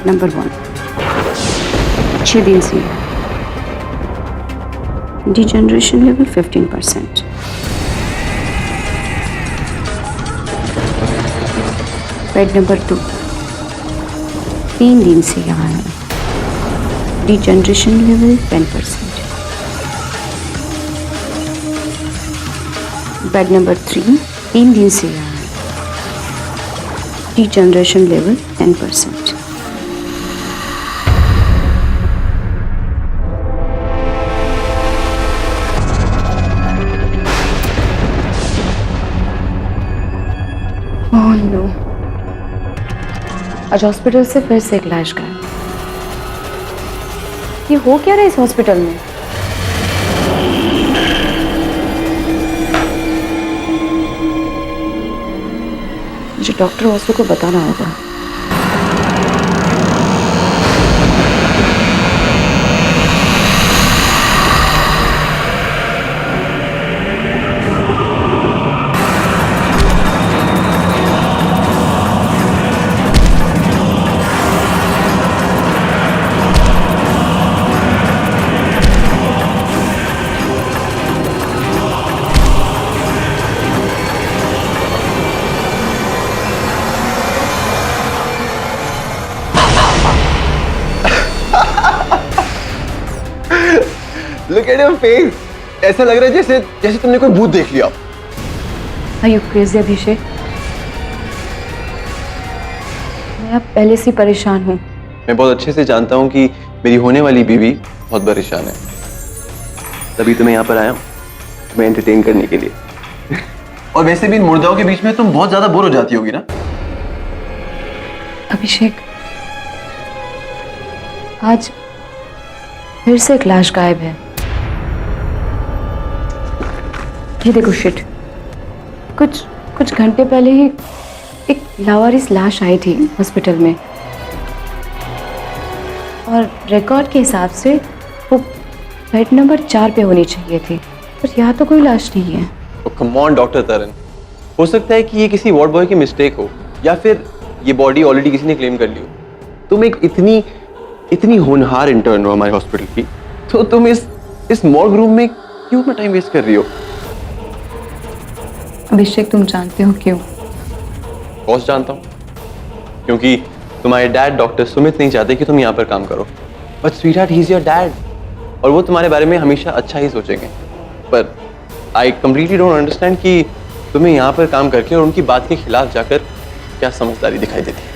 Number 1 6 दिन से degeneration level 15%। Bed number 2 3 दिन से यहाँ है, डिजेनरेशन लेवल 10%। बेड नंबर 3 3 दिन से यहाँ है, डिजेनरेशन लेवल 10%। ओह नो, आज हॉस्पिटल से फिर से एक लाश गायब। ये हो क्या रहा है इस हॉस्पिटल में? मुझे डॉक्टर वासु को बताना होगा। Look at your face. ऐसा लग रहा है जैसे जैसे तुमने कोई भूत देख लिया। Are you crazy, अभिषेक? मैं अब पहले से परेशान हूँ। मैं बहुत अच्छे से जानता हूँ कि मेरी होने वाली बीवी बहुत परेशान है, तभी तो मैं यहाँ पर आया हूँ तुम्हें एंटरटेन करने के लिए। और वैसे भी इन मुर्दाओं के बीच में तुम बहुत ज्यादा बोर हो जाती होगी ना। अभिषेक, आज फिर से एक लाश गायब है। ये देखो शिट, कुछ घंटे पहले ही एक लावारिस लाश आई थी हॉस्पिटल में, और रिकॉर्ड के हिसाब से वो बेड नंबर 4 पे होनी चाहिए थी, पर यहाँ तो कोई लाश नहीं है। कम ऑन डॉक्टर तरन, हो सकता है कि ये किसी वार्ड बॉय की मिस्टेक हो, या फिर ये बॉडी ऑलरेडी किसी ने क्लेम कर ली हो। तुम एक इतनी होनहार इंटर्न हो हमारे हॉस्पिटल की, तो तुम इस मॉर्ग रूम में क्यों अपना टाइम वेस्ट कर रही हो? अभिषेक, तुम जानते हो क्यों? बॉस जानता हूँ, क्योंकि तुम्हारे डैड डॉक्टर सुमित नहीं चाहते कि तुम यहाँ पर काम करो। But sweetheart, he is your dad, और वो तुम्हारे बारे में हमेशा अच्छा ही सोचेंगे। पर आई कंप्लीटली डोंट अंडरस्टैंड कि तुम्हें यहाँ पर काम करके और उनकी बात के खिलाफ जाकर क्या समझदारी दिखाई देती है।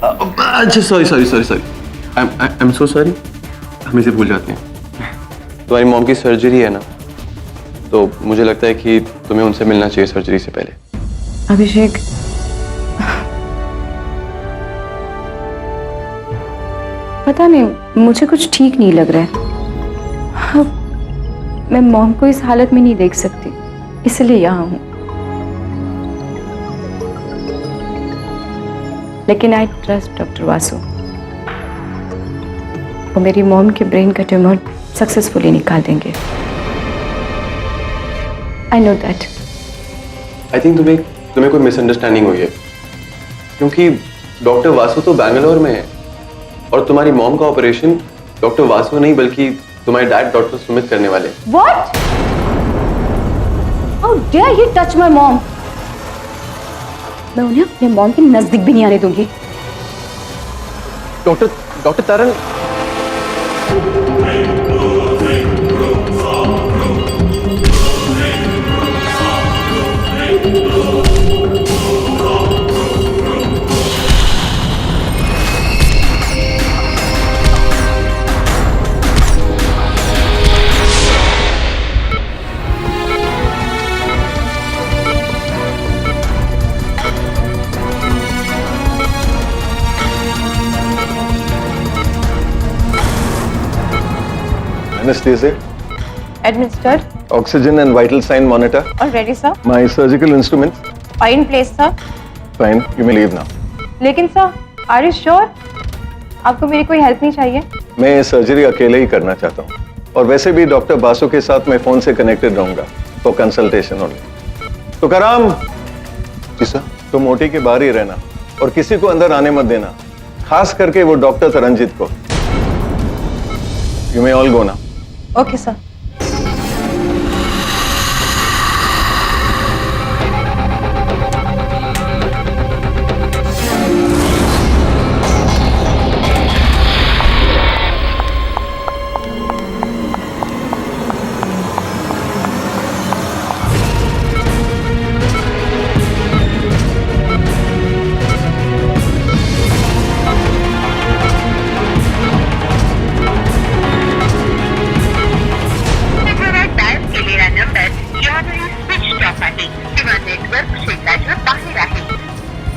अच्छा sorry I am so sorry, हम इसे भूल जाते हैं। तुम्हारी मॉम की सर्जरी है ना, तो मुझे लगता है कि तुम्हें उनसे मिलना चाहिए सर्जरी से पहले। अभिषेक, पता नहीं, मुझे कुछ ठीक नहीं लग रहा है। मैं मॉम को इस हालत में नहीं देख सकती, इसलिए यहाँ हूँ। लेकिन आई ट्रस्ट डॉक्टर वासु, वो मेरी मॉम के ब्रेन का ट्यूमर सक्सेसफुली निकाल देंगे। I know that. I think तुम्हें कोई मिसअंडरस्टैंडिंग हुई है, क्योंकि डॉक्टर वासु तो बैंगलोर में है, और तुम्हारी मॉम का ऑपरेशन डॉक्टर वासु नहीं बल्कि तुम्हारे डैड डॉक्टर सुमित करने वाले। What? How dare he touch my mom? मैं उन्हें अपने मॉम के नजदीक भी नहीं आने दूंगी। Doctor Taran, Anesthesia, Administered. oxygen and vital sign monitor. Already, sir. My surgical instruments. In place, sir. Fine, you may leave now. लेकिन सर, are you sure? आपको मेरी कोई हेल्प नहीं चाहिए? मैं ये सर्जरी अकेले ही करना चाहता हूँ, और वैसे भी डॉक्टर बासु के साथ मैं फोन से कनेक्टेड रहूंगा फॉर कंसल्टेशन ओनली। तुकाराम। जी सर। तुम ओटी के बाहर ही रहना और किसी को अंदर आने मत देना, खास करके वो डॉक्टर तरनजीत को। यू मे ऑल गो ना। Okay sir.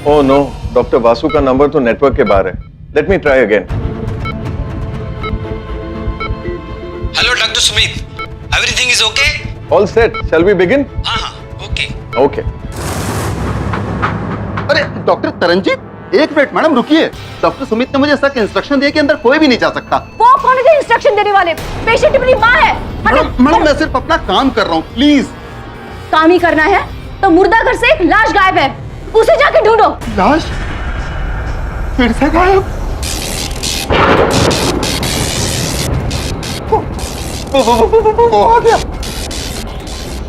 Oh no, doctor Vasu का नंबर तो नेटवर्क के बाहर है। Let me try again. Hello doctor Sumit, everything is okay? All set, shall we begin? हाँ, ओके। ओके। अरे डॉक्टर तरनजीत, एक मिनट मैडम रुकिए। डॉक्टर सुमित ने मुझे सख्त इंस्ट्रक्शन दिए कि अंदर कोई भी नहीं जा सकता। वो कौन है इंस्ट्रक्शन देने वाले? पेशेंट अपनी माँ है। मैडम मैं सिर्फ अपना काम कर रहा हूँ, प्लीज। काम ही करना है तो मुर्दा घर से एक लाश गायब है, उसे जाके ढूंढो। लाश फिर से गायब? वो आ गया,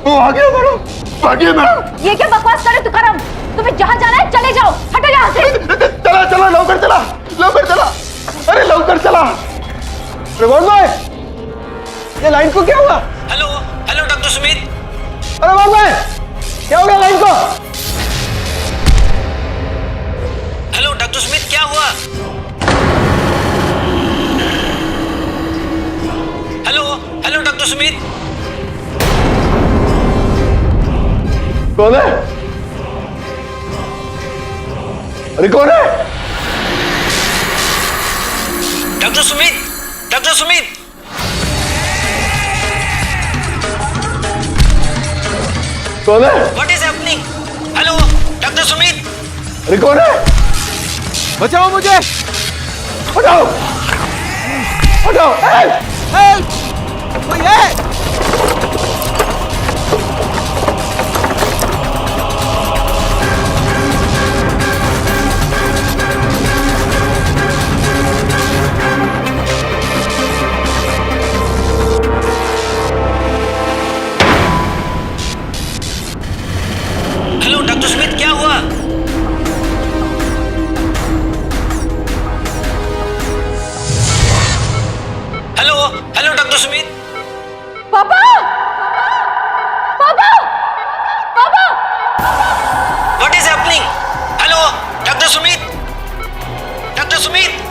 वो आ गया मैडम, आ गया मैडम। ये क्या बकवास करे तुकारम? तुम्हें जहाँ जाना है चले जाओ, हटो यहाँ से। चला चला, लौकर चला, लौकर चला, अरे लौकर चला। रिवॉर्ड भाई, ये लाइन को क्या हुआ? Hello hello doctor Sumit. अरे रिवॉर्ड भाई, क्या हो गया लाइन को? हेलो डॉक्टर सुमित, क्या हुआ? Hello hello doctor Sumit. कौन है? अरे कौन है? Doctor Sumit, doctor Sumit. कौन है? What is happening? Hello doctor Sumit. अरे कौन है? बचाओ मुझे। हटाओ, हटाओ, हेल्प, कोई है? हेलो डॉक्टर सुमित, क्या हुआ? Hello hello doctor Sumit. पापा, पापा, पापा। What is happening? Hello doctor Sumit, doctor Sumit.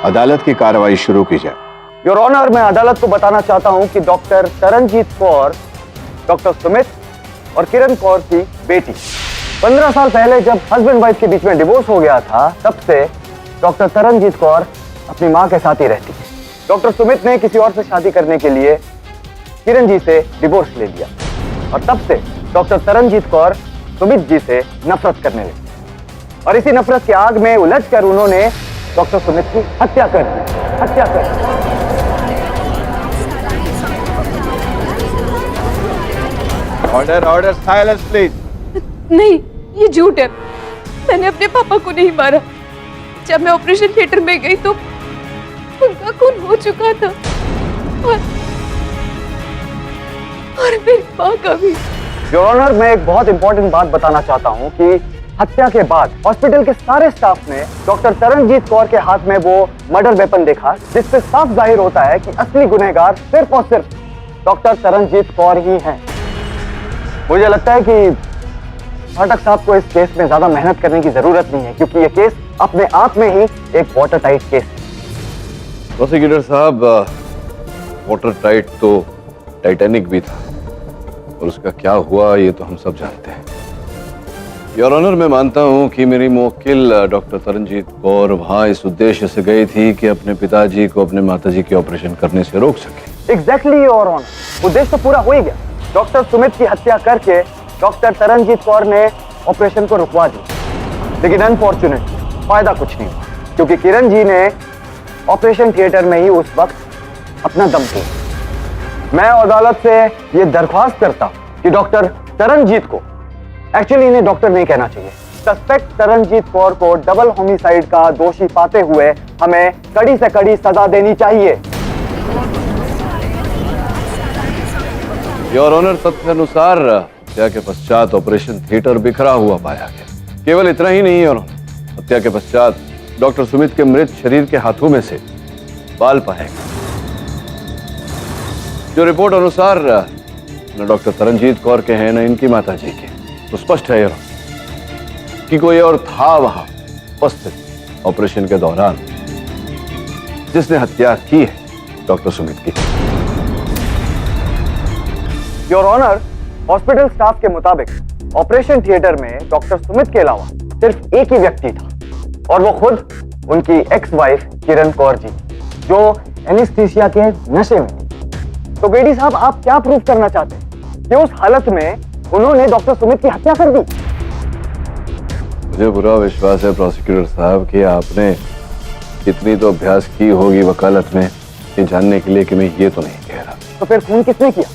अदालत की कार्रवाई शुरू की जाए। योर ऑनर, मैं अदालत को बताना चाहता हूं कि डॉक्टर तरनजीत कौर डॉक्टर सुमित और किरण कौर की बेटी। 15 साल पहले जब हस्बैंड वाइफ के बीच में डिवोर्स हो गया था, तब से डॉक्टर तरनजीत कौर अपनी मां के साथ ही रहती है। डॉक्टर सुमित ने किसी और से शादी करने के लिए किरण जी से डिवोर्स ले लिया और तब से डॉक्टर तरनजीत कौर सुमित जी से नफरत करने लगी और इसी नफरत की आग में उलझकर उन्होंने डॉक्टर सुमित की हत्या कर दी। हत्या कर दी। Order, order, silence please. नहीं, ये झूठ है। मैंने अपने पापा को नहीं मारा। जब मैं ऑपरेशन थिएटर में गई तो उनका खून हो चुका था और मेरी माँ का भी। योर ऑनर, मैं एक बहुत इंपॉर्टेंट बात बताना चाहता हूँ कि हत्या के बाद हॉस्पिटल के सारे स्टाफ ने डॉक्टर तरनजीत कौर के हाथ में वो मर्डर वेपन देखा, जिससे साफ जाहिर होता है कि असली गुनहगार सिर्फ और सिर्फ डॉक्टर तरनजीत कौर ही हैं। मुझे लगता है कि फाटक साहब को इस केस में ज्यादा मेहनत करने की जरूरत नहीं है, क्योंकि ये केस अपने आप में ही एक वाटर टाइट केस है। प्रोसिक्यूटर साहब, वाटर टाइट तो टाइटैनिक भी था, और उसका क्या हुआ ये तो हम सब जानते हैं। योर ऑनर, मैं मानता हूं कि मेरी मुवक्किल डॉक्टर तरनजीत कौर वहां इस उद्देश्य से गई थी कि अपने पिताजी को अपने माताजी के ऑपरेशन करने से रोक सके। एग्जैक्टली योर ऑनर, उद्देश्य तो पूरा हो ही गया। डॉक्टर सुमित की हत्या करके डॉक्टर तरनजीत कौर ने ऑपरेशन को रुकवा दिया, लेकिन अनफॉर्चुनेटली फायदा कुछ नहीं हुआ, क्योंकि किरण जी ने ऑपरेशन थिएटर में ही उस वक्त अपना दम तोड़ा। मैं अदालत से यह दरख्वास्त करता हूं कि डॉक्टर तरनजीत को, एक्चुअली इन्हें डॉक्टर नहीं कहना चाहिए, सस्पेक्ट तरनजीत कौर को डबल होमिसाइड का दोषी पाते हुए हमें कड़ी से कड़ी सजा देनी चाहिए। योर ऑनर, तथ्य अनुसार हत्या के पश्चात ऑपरेशन थिएटर बिखरा हुआ पाया गया। केवल इतना ही नहीं योर ऑनर, हत्या के पश्चात डॉक्टर सुमित के मृत शरीर के हाथों में से बाल पाए गए, जो रिपोर्ट अनुसार न डॉक्टर तरनजीत कौर के हैं न इनकी माताजी के। तो स्पष्ट है योर ऑनर कि कोई और था वहां उपस्थित ऑपरेशन के दौरान जिसने हत्या की है डॉक्टर सुमित की। योर ऑनर, हॉस्पिटल स्टाफ के मुताबिक ऑपरेशन थिएटर में डॉक्टर सुमित के अलावा सिर्फ एक ही व्यक्ति था, और वो खुद उनकी एक्स वाइफ किरण कौर जी, जो एनेस्थीसिया के नशे में थी। तो बेडी साहब, आप क्या प्रूव करना चाहते हैं कि उस हालत में उन्होंने डॉक्टर सुमित की हत्या कर दी? मुझे पूरा विश्वास है प्रोसिक्यूटर साहब कि आपने इतनी तो अभ्यास की होगी वकालत में, ये जानने के लिए कि मैं ये तो नहीं कह रहा। तो फिर खून किसने किया?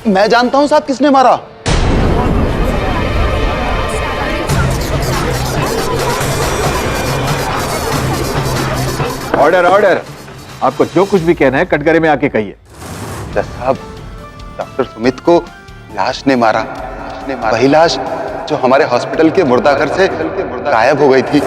मैं जानता हूं साहब किसने मारा। ऑर्डर ऑर्डर, आपको जो कुछ भी कहना है कटघरे में आके कहिए। जज साहब, डॉक्टर सुमित को लाश ने मारा। वही लाश जो हमारे हॉस्पिटल के मुर्दाघर से गायब हो गई थी।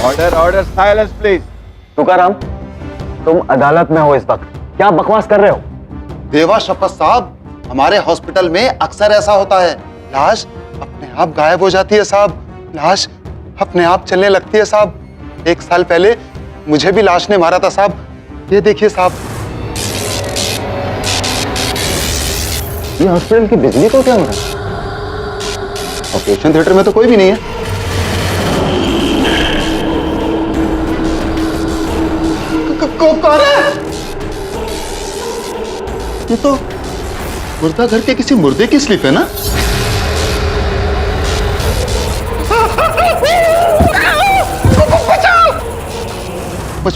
Order order, silence please. Tukaram, तुम अदालत में हो इस वक्त, क्या बकवास कर रहे हो? देवा शपथ साहब, हमारे हॉस्पिटल में अक्सर ऐसा होता है, लाश अपने आप गायब हो जाती है साहब। लाश अपने आप चलने लगती है साहब। 1 साल पहले मुझे भी लाश ने मारा था साहब। ये देखिए साहब। ये हॉस्पिटल की बिजली को क्या हो रहा है? ऑपरेशन थिएटर में तो कोई भी नहीं है। कौन है? ये तो मुर्दा घर के किसी मुर्दे की स्लिप है ना? मुझ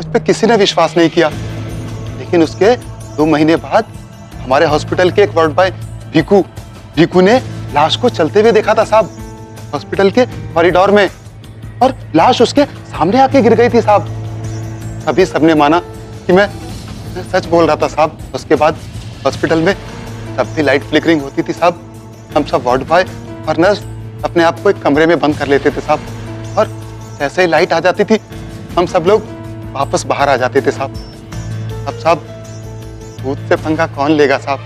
पे किसी ने विश्वास नहीं किया, लेकिन उसके 2 महीने बाद हमारे हॉस्पिटल के एक वार्ड बॉय भीकू ने लाश को चलते हुए देखा था साहब, हॉस्पिटल के कॉरिडोर में, और लाश उसके सामने आके गिर गई थी साहब। अभी सबने माना कि मैं सच बोल रहा था साहब। उसके बाद हॉस्पिटल में तब भी लाइट फ्लिकरिंग होती थी साहब। हम सब वार्ड बॉय और नर्स अपने आप को एक कमरे में बंद कर लेते थे साहब, और जैसे ही लाइट आ जाती थी हम सब लोग वापस बाहर आ जाते थे साहब। अब साहब, भूत से पंगा कौन लेगा साहब?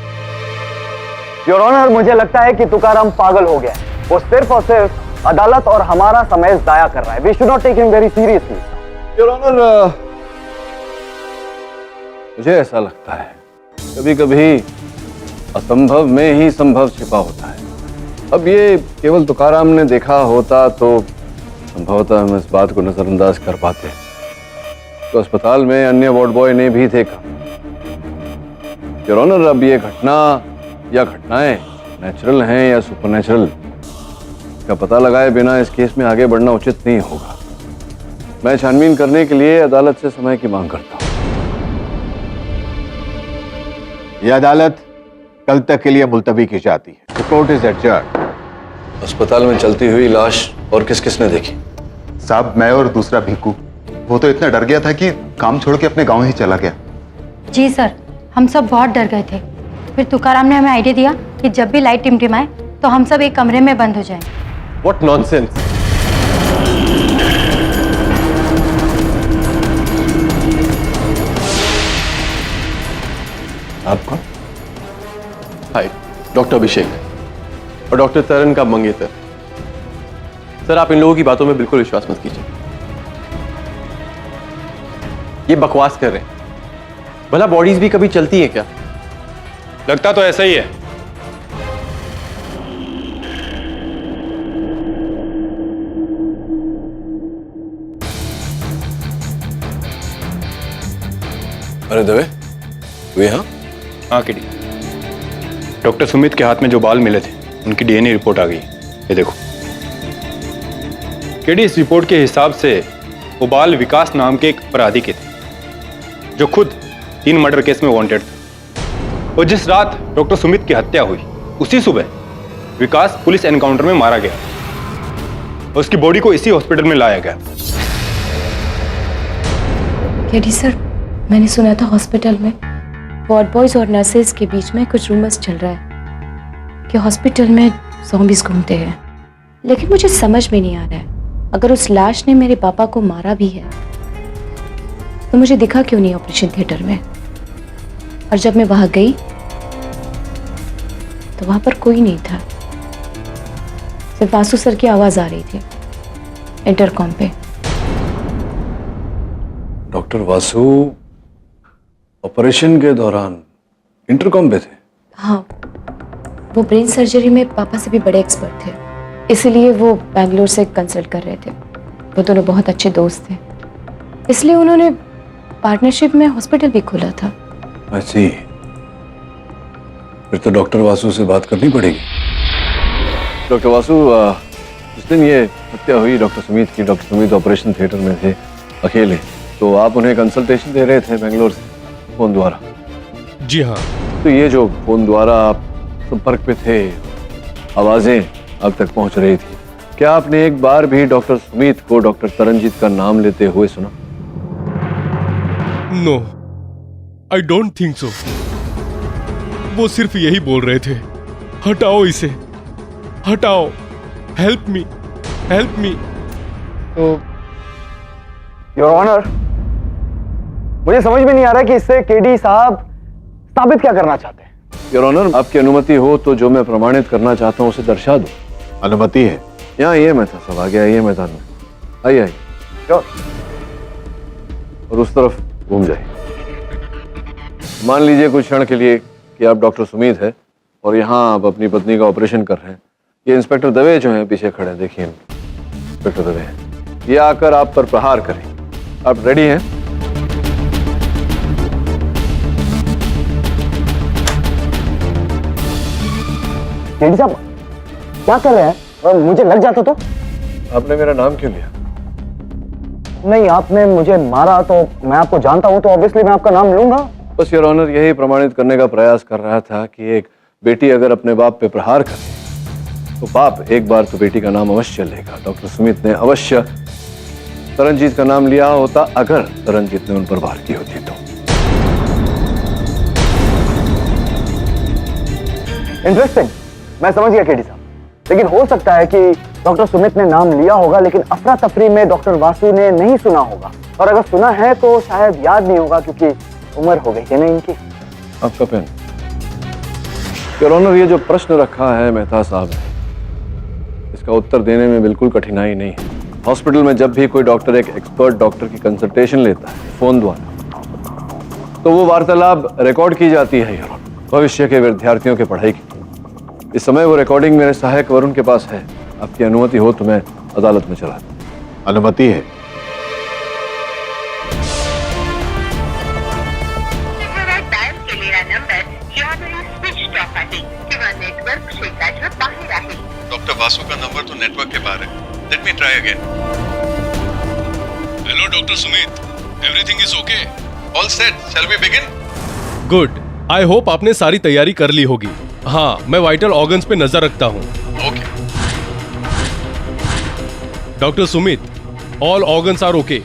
योर ऑनर, मुझे लगता है कि तुकाराम पागल हो गया है। वो सिर्फ और सिर्फ अदालत और हमारा समय जाया कर रहा है। We should not take him very seriously. Your honour, मुझे ऐसा लगता है कभी कभी असंभव में ही संभव छिपा होता है। अब ये केवल तुकाराम ने देखा होता तो संभवतः हम इस बात को नजरअंदाज कर पाते, तो अस्पताल में अन्य वार्ड बॉय ने भी देखा। योर ऑनर, अब ये घटना या घटनाएं नेचुरल हैं या सुपरनेचुरल, इसका पता लगाए बिना इस केस में आगे बढ़ना उचित नहीं होगा। मैं छानबीन करने के लिए अदालत से समय की मांग करता हूं। यह अदालत कल तक के लिए मुलतवी की जाती है। The court is adjourned. अस्पताल में चलती हुई लाश और किस किसने देखी? साहब, मैं और दूसरा भीकू। वो तो इतना डर गया था कि काम छोड़ के अपने गांव ही चला गया। जी सर, हम सब बहुत डर गए थे। फिर तुकाराम ने हमें आइडिया दिया कि जब भी लाइट टिमटिमाए तो हम सब एक कमरे में बंद हो जाएं। What nonsense! आपका? हाय, डॉक्टर अभिषेक और डॉक्टर तरन का मंगेतर। सर, आप इन लोगों की बातों में बिल्कुल विश्वास मत कीजिए। ये बकवास कर रहे हैं। भला बॉडीज भी कभी चलती है क्या? लगता तो ऐसा ही है। अरे दवे, तू यहाँ? हाँ किडी, डॉक्टर सुमित के हाथ में जो बाल मिले थे उनकी डीएनए रिपोर्ट आ गई। ये देखो किडी, इस रिपोर्ट के हिसाब से वो बाल विकास नाम के एक अपराधी के थे जो खुद 3 मर्डर केस में वांटेड था। और जिस रात डॉक्टर सुमित की हत्या हुई उसी सुबह विकास पुलिस एनकाउंटर में मारा गया और उसकी बॉडी को इसी हॉस्पिटल में लाया गया। केडी सर, मैंने सुना था हॉस्पिटल में वार्ड बॉयज और नर्सेज के बीच में कुछ रूमर्स चल रहा है कि हॉस्पिटल में ज़ॉम्बीज़ घूमते हैं, लेकिन मुझे समझ में नहीं आ रहा है, अगर उस लाश ने मेरे पापा को मारा भी है तो मुझे दिखा क्यों नहीं ऑपरेशन थिएटर में? और जब मैं वहां गई तो वहां पर कोई नहीं था, सिर्फ वासु सर की आवाज आ रही थी इंटरकॉम पे। डॉक्टर वासु ऑपरेशन के दौरान इंटरकॉम पे थे? हाँ, वो ब्रेन सर्जरी में पापा से भी बड़े एक्सपर्ट थे, इसीलिए वो बैंगलोर से कंसल्ट कर रहे थे। वो दोनों बहुत अच्छे दोस्त थे, इसलिए उन्होंने पार्टनरशिप में हॉस्पिटल भी खोला था। ऐसी फिर तो डॉक्टर वासु से बात करनी पड़ेगी। डॉक्टर वासु, जिस दिन ये हत्या हुई डॉक्टर सुमित की, डॉक्टर सुमित ऑपरेशन थिएटर में थे अकेले, तो आप उन्हें कंसल्टेशन दे रहे थे बेंगलोर से फोन द्वारा? जी हाँ। तो ये जो फोन द्वारा आप संपर्क पे थे, आवाजें आप तक पहुंच रही थी, क्या आपने एक बार भी डॉक्टर सुमित को डॉक्टर तरनजीत का नाम लेते हुए सुना? No, I don't think so. वो सिर्फ यही बोल रहे थे, हटाओ इसे, हटाओ, हेल्प मी, हेल्प मी। तो योर ऑनर, मुझे समझ में नहीं आ रहा कि इससे केडी साहब साबित क्या करना चाहते हैं। योर ऑनर, आपकी अनुमति हो तो जो मैं प्रमाणित करना चाहता हूं उसे दर्शा दो। अनुमति है? यहाँ ये मैं था, सब आ गया, ये मैदान में आइए आइए। और उस तरफ घूम जाइए। मान लीजिए कुछ क्षण के लिए कि आप डॉक्टर सुमित है और यहाँ आप अपनी पत्नी का ऑपरेशन कर रहे हैं। ये इंस्पेक्टर दवे जो हैं पीछे खड़े हैं, देखिए इंस्पेक्टर दवे हैं, ये आकर आप पर प्रहार करें। आप रेडी हैं? केडी साहब क्या कर रहे हैं? और मुझे लग जाता तो? आपने मेरा नाम क्यों लिया? नहीं, आपने मुझे मारा तो मैं आपको जानता हूं, तो ऑब्वियसली मैं आपका नाम लूंगा। बस योर ऑनर, यही प्रमाणित करने का प्रयास कर रहा था कि एक बेटी अगर अपने बाप पे प्रहार करे तो बाप एक बार तो बेटी का नाम अवश्य लेगा। डॉक्टर सुमित ने अवश्य तरनजीत का नाम लिया होता अगर तरनजीत ने उन पर वार की होती तो। इंटरेस्टिंग, मैं समझ गया केडी साहब, लेकिन हो सकता है कि डॉक्टर सुमित ने नाम लिया होगा लेकिन अफरा तफरी में डॉक्टर वासु ने नहीं सुना होगा, और अगर सुना है तो शायद याद नहीं होगा क्योंकि उम्र हो गई है ना इनकी। आपका पेन। योर ऑनर, ये जो प्रश्न रखा है मेहता साहब ने, इसका उत्तर देने में बिल्कुल कठिनाई नहीं है। हॉस्पिटल में जब भी कोई डॉक्टर एक एक्सपर्ट डॉक्टर की कंसल्टेशन लेता है फोन द्वारा, तो वो वार्तालाप रिकॉर्ड की जाती है योर ऑनर, भविष्य के विद्यार्थियों के पढ़ाई की। इस समय वो रिकॉर्डिंग मेरे सहायक वरुण के पास है। आपकी अनुमति हो तो मैं अदालत में चला दूं। अनुमति है। डॉक्टर वासु का नंबर तो नेटवर्क के बाहर है। Let me try again. Hello doctor Sumit, everything is okay? All set, shall we begin? Good, I hope आपने सारी तैयारी कर ली होगी। हाँ, मैं वाइटल ऑर्गन्स पे नजर रखता हूँ। Okay. Doctor Sumit, all organs are okay.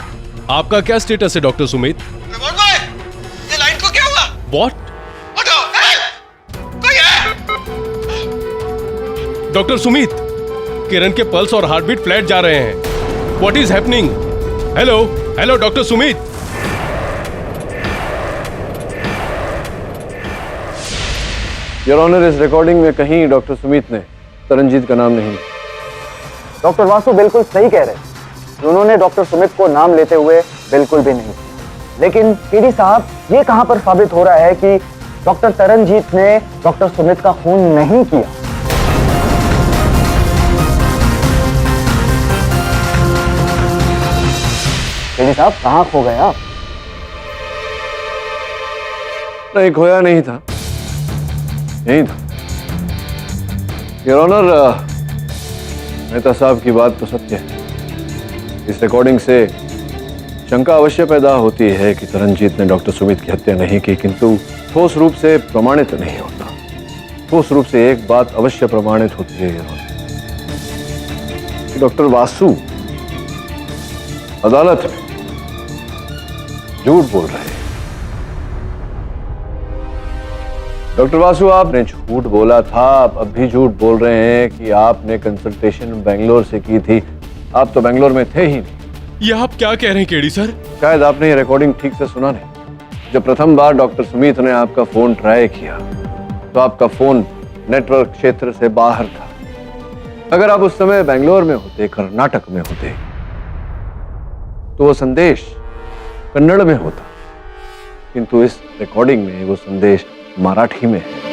आपका क्या स्टेटस है डॉक्टर सुमित? ये लाइन को क्या हुआ? व्हाट? कोई है? डॉक्टर सुमित, किरण के पल्स और हार्टबीट फ्लैट जा रहे हैं। What is happening? Hello hello doctor Sumit. Your honour, इस रिकॉर्डिंग में कहीं डॉक्टर सुमित ने तरनजीत का नाम नहीं लिया। डॉक्टर वासु बिल्कुल सही कह रहे हैं। उन्होंने डॉक्टर सुमित को नाम लेते हुए बिल्कुल भी नहीं। लेकिन पीडी साहब, ये कहां पर साबित हो रहा है कि डॉक्टर तरनजीत ने डॉक्टर सुमित का खून नहीं किया? पीडी साहब, कहां खो गए आप? नहीं, खोया नहीं था, यही था। योर ऑनर, मेहता साहब की बात तो सत्य है। इस रिकॉर्डिंग से शंका अवश्य पैदा होती है कि तरनजीत ने डॉक्टर सुमित की हत्या नहीं की, किंतु ठोस रूप से प्रमाणित नहीं होता। ठोस रूप से एक बात अवश्य प्रमाणित होती है योर ऑनर, कि डॉक्टर वासु अदालत में झूठ बोल रहे हैं। डॉक्टर वासु, आपने झूठ बोला था, आप अब भी झूठ बोल रहे हैं कि आपने कंसल्टेशन बेंगलोर से की थी। आप तो बेंगलोर में थे ही नहीं। ये आप क्या कह रहे हैं केडी सर? शायद आपने ये रिकॉर्डिंग ठीक से सुना नहीं। जब प्रथम बार डॉक्टर सुमित ने आपका फोन ट्राई किया तो आपका फोन नेटवर्क क्षेत्र से बाहर था। अगर आप उस समय बेंगलोर में होते, कर्नाटक में होते, तो वो संदेश कन्नड़ में होता, किंतु इस रिकॉर्डिंग में वो संदेश मराठी में है।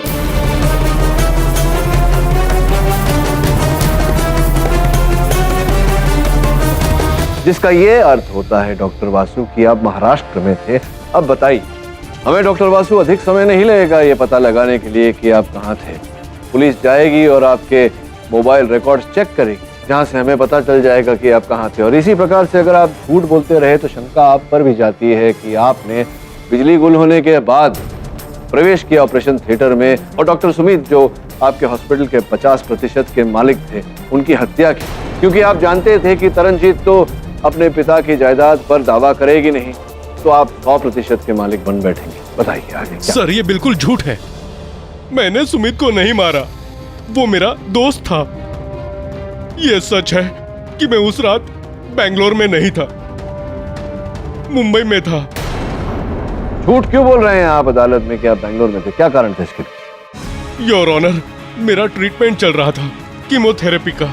जिसका ये अर्थ होता है डॉक्टर वासु कि आप महाराष्ट्र में थे। अब बताइए, हमें डॉक्टर वासु अधिक समय नहीं लगेगा ये पता लगाने के लिए कि आप कहां थे। पुलिस जाएगी और आपके मोबाइल रिकॉर्ड्स चेक करेगी, जहां से हमें पता चल जाएगा कि आप कहां थे। और इसी प्रकार से अगर आप झूठ बोलते रहे तो शंका आप पर भी जाती है कि आपने बिजली गुल होने के बाद प्रवेश किया ऑपरेशन थिएटर में और डॉक्टर सुमित, जो आपके हॉस्पिटल के 50% के मालिक थे, उनकी हत्या की, क्योंकि आप जानते थे कि तरनजीत तो अपने पिता की जायदाद पर दावा करेगी नहीं, तो आप 100% के मालिक बन बैठेंगे। बताइए आगे क्या? सर, ये बिल्कुल झूठ है। मैंने सुमित को नहीं मारा, वो मेरा दोस्त था। ये सच है कि मैं उस रात बेंगलोर में नहीं था, मुंबई में था। झूठ क्यों बोल रहे हैं आप अदालत में कि आप बेंगलोर में थे? क्या कारण था इसके लिए? योर ऑनर, मेरा ट्रीटमेंट चल रहा था, कीमोथेरेपी का।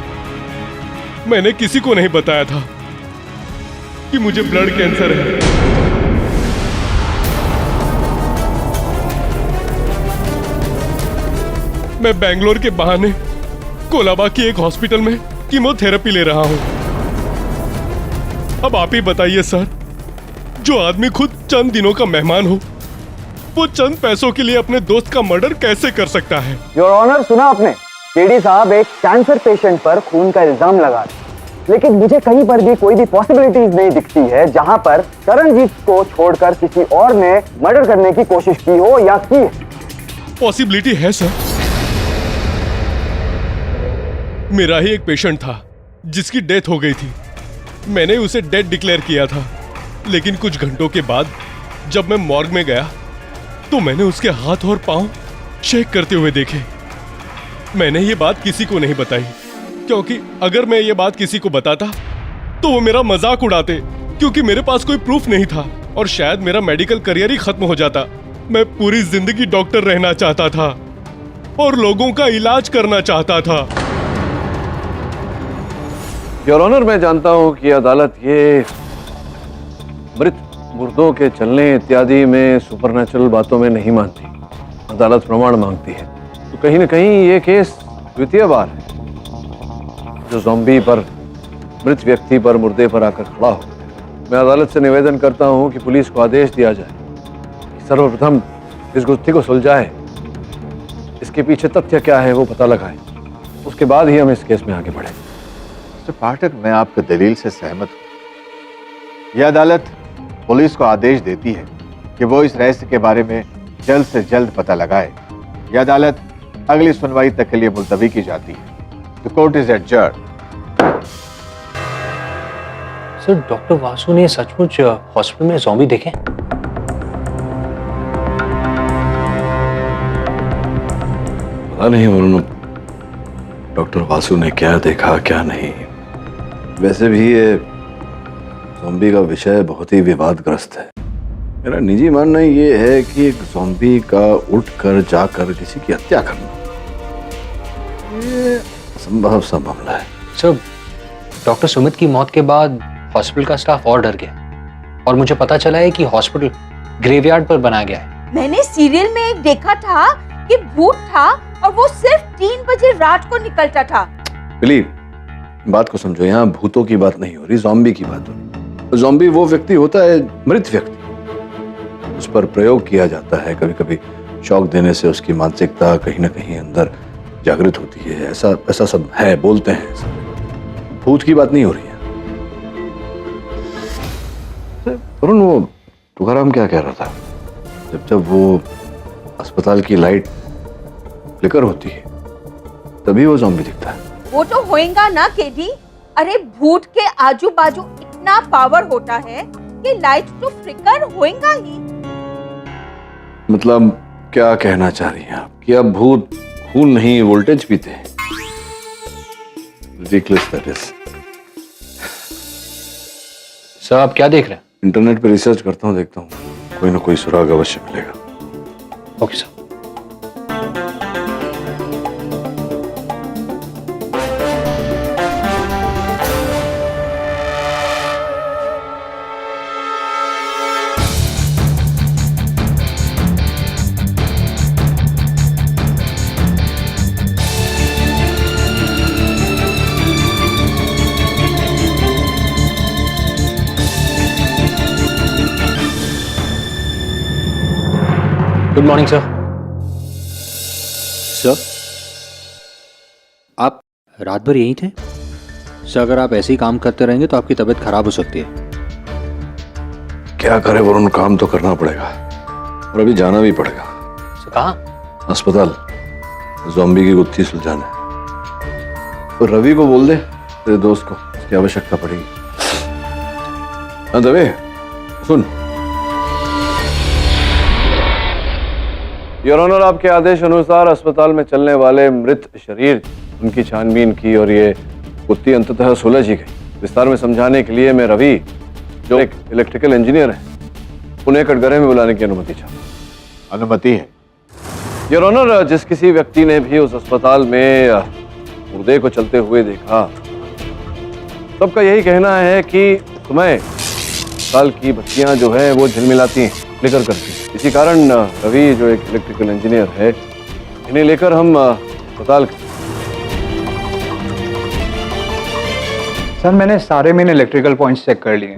मैंने किसी को नहीं बताया था कि मुझे ब्लड कैंसर है। मैं बेंगलोर के बहाने कोलाबा की एक हॉस्पिटल में कीमोथेरेपी ले रहा हूं। अब आप ही बताइए सर, जो आदमी खुद चंद दिनों का मेहमान हो, वो चंद पैसों के लिए अपने दोस्त का मर्डर कैसे कर सकता है? योर ऑनर, सुना आपने? केडी साहब एक कैंसर पेशेंट पर खून का इल्जाम लगा रहे, लेकिन मुझे कहीं पर भी कोई भी पॉसिबिलिटीज नहीं दिखती है जहां पर तरनजीत को छोड़कर किसी और ने मर्डर करने की कोशिश की हो या की। पॉसिबिलिटी है सर। मेरा ही एक पेशेंट था जिसकी डेथ हो गई थी। मैंने उसे डेड डिक्लेयर किया था, लेकिन कुछ घंटों के बाद जब मैं मॉर्ग में गया तो मैंने उसके हाथ और पांव शेक करते हुए देखे। मैंने ये बात किसी को नहीं बताई, क्योंकि अगर मैं ये बात किसी को बताता तो वो मेरा मजाक उड़ाते, क्योंकि मेरे पास कोई प्रूफ नहीं था और शायद मेरा मेडिकल करियर ही खत्म हो जाता। मैं पूरी जिंदगी डॉक्टर रहना चाहता था और लोगों का इलाज करना चाहता था। योर ऑनर, मैं जानता हूं कि अदालत ये मृत मुर्दों के चलने इत्यादि में सुपरनैचुरल बातों में नहीं मानती। अदालत प्रमाण मांगती है। तो कहीं ना कहीं ये केस द्वितीय बार है जो ज़ॉम्बी पर, मृत व्यक्ति पर, मुर्दे पर आकर खड़ा हो। मैं अदालत से निवेदन करता हूं कि पुलिस को आदेश दिया जाए कि सर्वप्रथम इस गुत्थी को सुलझाए, इसके पीछे तथ्य क्या है वो पता लगाए, उसके बाद ही हम इस केस में आगे बढ़े। पाठक, मैं आपकी दलील से सहमत हूं। यह अदालत पुलिस को आदेश देती है कि वो इस रहस्य के बारे में जल्द से जल्द पता लगाए। यह अदालत अगली सुनवाई तक के लिए मुलतवी की जाती है। The court is adjourned. Sir, doctor Vasu ने सचमुच हॉस्पिटल में ज़ॉम्बी देखे? पता नहीं उन्होंने डॉक्टर वासु ने क्या देखा क्या नहीं। वैसे भी ये ज़ॉम्बी का विषय बहुत ही विवादग्रस्त है। मेरा निजी मानना ये है कि एक ज़ॉम्बी का उठकर जाकर किसी की हत्या करना ये असंभव सा मामला है। सर, डॉक्टर सुमित की मौत के बाद हॉस्पिटल का स्टाफ और डर गया और मुझे पता चला है कि हॉस्पिटल ग्रेवयार्ड पर बनाया गया है। मैंने सीरियल में एक देखा था कि भूत था और वो सिर्फ 3 बजे रात को निकलता था। बिली, बात को समझो, यहाँ भूतों की बात नहीं हो रही, ज़ॉम्बी की बात हो रही। ज़ॉम्बी वो व्यक्ति होता है, मृत व्यक्ति, उस पर प्रयोग किया जाता है। कभी कभी शॉक देने से उसकी मानसिकता कहीं ना कहीं अंदर जागृत होती है। ऐसा सब है, बोलते हैं ऐसा। भूत की बात नहीं हो रही है। वरुण, वो तुकाराम क्या कह रहा था? जब वो अस्पताल की लाइट फ्लिकर होती है तभी वो ज़ॉम्बी दिखता है। वो तो होएगा ना केडी। अरे भूत के आजू बाजू इतना पावर होता है कि लाइट तो फ्लिकर होएगा ही। मतलब क्या कहना चाह रही हैं आप कि अब भूत खून नहीं वोल्टेज पीते हैं? Ridiculous that is. सर, आप क्या देख रहे हैं? इंटरनेट पे रिसर्च करता हूँ, देखता हूँ कोई ना कोई सुराग अवश्य मिलेगा। Okay sir. Good morning sir. Sir, आप रात भर यहीं थे? सर, अगर आप ऐसे ही काम करते रहेंगे तो आपकी तबीयत खराब हो सकती है। क्या करे वरुण, काम तो करना पड़ेगा और अभी जाना भी पड़ेगा। सर, कहाँ? अस्पताल, ज़ॉम्बी की गुत्थी सुलझाने। तो रवि को बोल दे, तेरे दोस्त को, उसकी आवश्यकता पड़ेगी। हाँ दवे, सुन। योर ऑनर, आपके आदेश अनुसार अस्पताल में चलने वाले मृत शरीर, उनकी छानबीन की और ये गुत्थी अंततः सुलझ ही गई। विस्तार में समझाने के लिए मैं रवि, जो एक इलेक्ट्रिकल इंजीनियर है, उन्हें कटघरे में बुलाने की अनुमति चाहता। अनुमति है? योर ऑनर, जिस किसी व्यक्ति ने भी उस अस्पताल में मुर्दे को चलते हुए देखा, सबका यही कहना है कि सुबह अस्पताल की बत्तियां जो है वो झिलमिलाती हैं, फ्लिकर करती हैं। इसी कारण रवि, जो एक इलेक्ट्रिकल इंजीनियर है, इन्हें लेकर हम अस्पताल। सर, मैंने सारे मेन इलेक्ट्रिकल पॉइंट्स चेक कर लिए,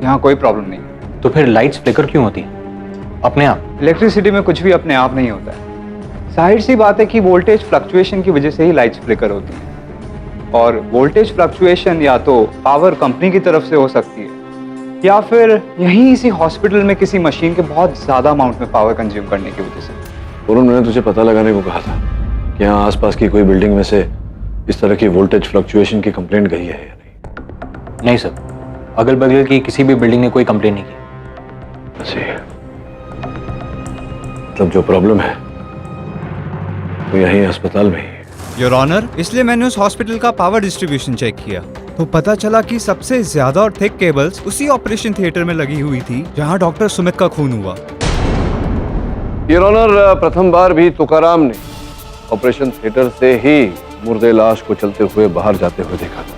यहाँ कोई प्रॉब्लम नहीं। तो फिर लाइट्स फ्लिकर क्यों होती हैं अपने आप? इलेक्ट्रिसिटी में कुछ भी अपने आप नहीं होता है। जाहिर सी बात है कि वोल्टेज फ्लक्चुएशन की वजह से ही लाइट्स फ्लिकर होती हैं, और वोल्टेज फ्लक्चुएशन या तो पावर कंपनी की तरफ से हो सकती है या फिर यहीं इसी हॉस्पिटल में किसी मशीन के बहुत ज्यादा अमाउंट में पावर कंज्यूम करने की वजह से। वरुण, मैंने तुझे पता लगाने को कहा था कि यहाँ आसपास की कोई बिल्डिंग में से इस तरह की वोल्टेज फ्लक्चुएशन की कंप्लेंट गई है या नहीं? नहीं सर, अगल बगल की किसी भी बिल्डिंग ने कोई कंप्लेंट नहीं की। मतलब जो प्रॉब्लम है वो यहीं अस्पताल में ही है। योर ऑनर, इसलिए मैंने उस हॉस्पिटल का पावर डिस्ट्रीब्यूशन चेक किया तो पता चला कि सबसे ज्यादा और थिक केबल्स उसी ऑपरेशन थिएटर में लगी हुई थी जहां डॉक्टर सुमित का खून हुआ। योर ऑनर, प्रथम बार भी तुकाराम ने ऑपरेशन थिएटर से ही मुर्दे लाश को चलते हुए बाहर जाते हुए देखा था।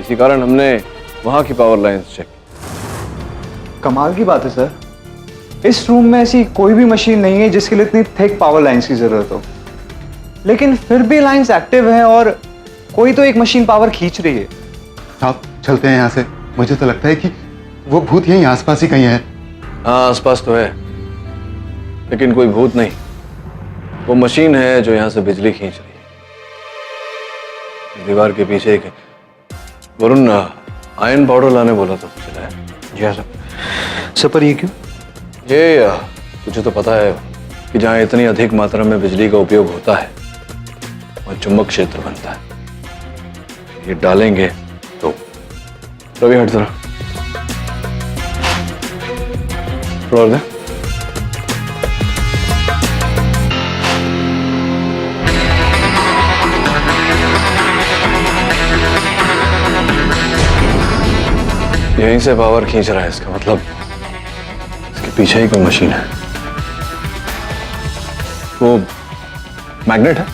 इसी कारण हमने वहां की पावर लाइंस चेक की। कमाल की बात है सर, इस रूम में ऐसी कोई भी मशीन नहीं है जिसके लिए इतनी थिक पावर लाइंस की जरूरत हो, लेकिन फिर भी लाइंस एक्टिव हैं और कोई तो एक मशीन पावर खींच रही है। आप चलते हैं यहाँ से, मुझे तो लगता है कि वो भूत यहीं आसपास ही कहीं है। हाँ, आसपास तो है, लेकिन कोई भूत नहीं, वो मशीन है जो यहाँ से बिजली खींच रही है। दीवार के पीछे एक वरुण, आयरन पाउडर लाने बोला था तुझे, लाया? जी हाँ सर। सर, पर ये क्यों? ये तुझे तो पता है कि जहाँ इतनी अधिक मात्रा में बिजली का उपयोग होता है वहाँ चुंबक क्षेत्र बनता है। ये डालेंगे तो रवि, हट जरा, थोड़ा और दे। यहीं से पावर खींच रहा है, इसका मतलब पीछे ही कोई मशीन है। वो मैग्नेट है।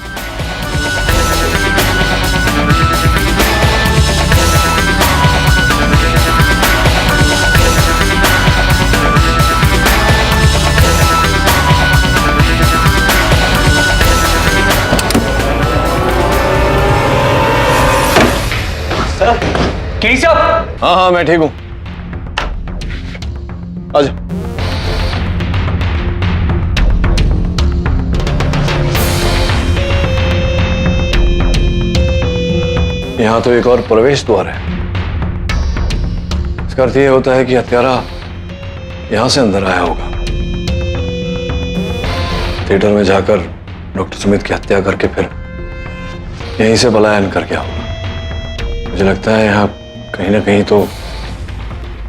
केडी साहब। हाँ हाँ मैं ठीक हूं। आजा। यहां तो एक और प्रवेश द्वार है। इसका अर्थ यह होता है कि हत्यारा यहां से अंदर आया होगा। थिएटर में जाकर डॉक्टर सुमित की हत्या करके फिर यहीं से पलायन कर गया होगा। मुझे लगता है यहाँ कहीं ना कहीं तो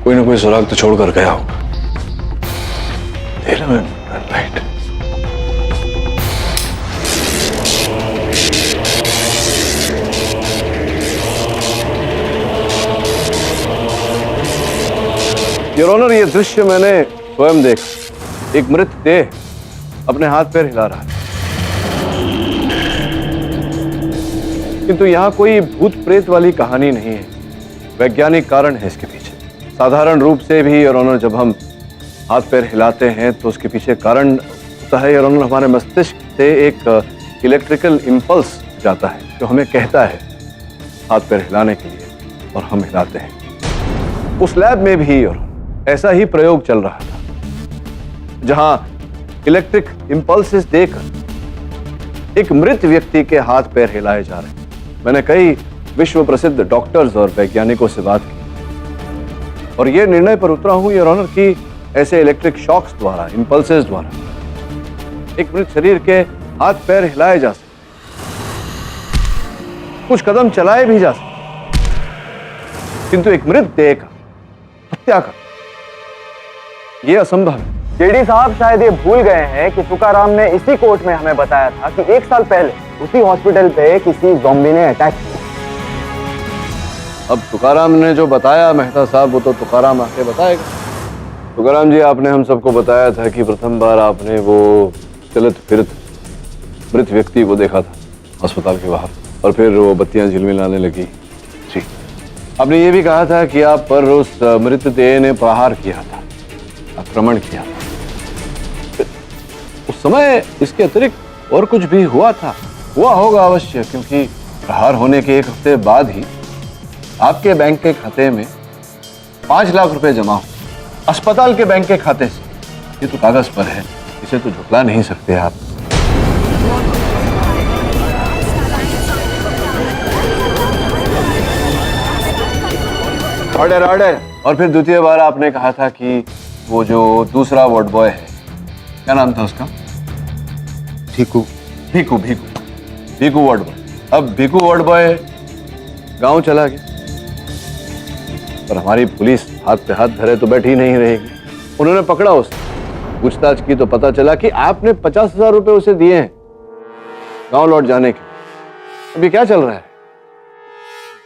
कोई ना कोई सुराग तो छोड़ कर गया होगा। अंधेरे में लाइट। योर ऑनर, ये दृश्य मैंने स्वयं देखा। एक मृत देह अपने हाथ पैर हिला रहा है, किंतु यहाँ कोई भूत प्रेत वाली कहानी नहीं है। वैज्ञानिक कारण है इसके पीछे। साधारण रूप से भी योर ऑनर जब हम हाथ पैर हिलाते हैं तो उसके पीछे कारण होता है योर ऑनर, हमारे मस्तिष्क से एक इलेक्ट्रिकल इंपल्स जाता है जो हमें कहता है हाथ पैर हिलाने के लिए, और हम हिलाते हैं। उस लैब में भी योर ऑनर ऐसा ही प्रयोग चल रहा था, जहां इलेक्ट्रिक इंपल्सेस देकर एक मृत व्यक्ति के हाथ पैर हिलाए जा रहे हैं। मैंने कई विश्व प्रसिद्ध डॉक्टर्स और वैज्ञानिकों से बात की और यह निर्णय पर उतरा हूं योर ऑनर कि ऐसे इलेक्ट्रिक शॉक्स द्वारा, इंपल्सेस द्वारा एक मृत शरीर के हाथ पैर हिलाए जा सकते, कुछ कदम चलाए भी जा सकते, किंतु एक मृत देह का हत्या का यह असंभव है। केडी साहब शायद ये भूल गए हैं कि तुकाराम ने इसी कोर्ट में हमें बताया था कि 1 साल पहले उसी हॉस्पिटल पे किसी ज़ॉम्बी ने अटैक किया। अब तुकाराम ने जो बताया मेहता साहब, वो तो तुकाराम आके बताएगा। तुकाराम जी, आपने हम सबको बताया था कि प्रथम बार आपने वो चलत फिरत मृत व्यक्ति को देखा था अस्पताल के बाहर, और फिर वो बत्तियां झिलमिलाने लगी। जी, आपने ये भी कहा था कि आप पर उस मृतदेह ने प्रहार किया था, आक्रमण किया था। उस समय इसके अतिरिक्त और कुछ भी हुआ था? हुआ होगा अवश्य, क्योंकि प्रहार होने के 1 हफ्ते बाद ही आपके बैंक के खाते में 5 लाख रुपए जमा हो, अस्पताल के बैंक के खाते से। ये तो कागज पर है, इसे तो झुठला नहीं सकते आप। Order order. और फिर द्वितीय बार आपने कहा था कि वो जो दूसरा वार्ड बॉय है, क्या नाम था उसका? भीकू। Bhiku Bhiku Bhiku ward boy. अब भीकू वार्ड बॉय गांव चला गया, पर हमारी पुलिस हाथ पे हाथ धरे तो बैठी नहीं रहेगी। उन्होंने पकड़ा उसे, पूछताछ की तो पता चला कि आपने 50,000 रुपए उसे दिए हैं गांव लौट जाने के। अभी क्या चल रहा है?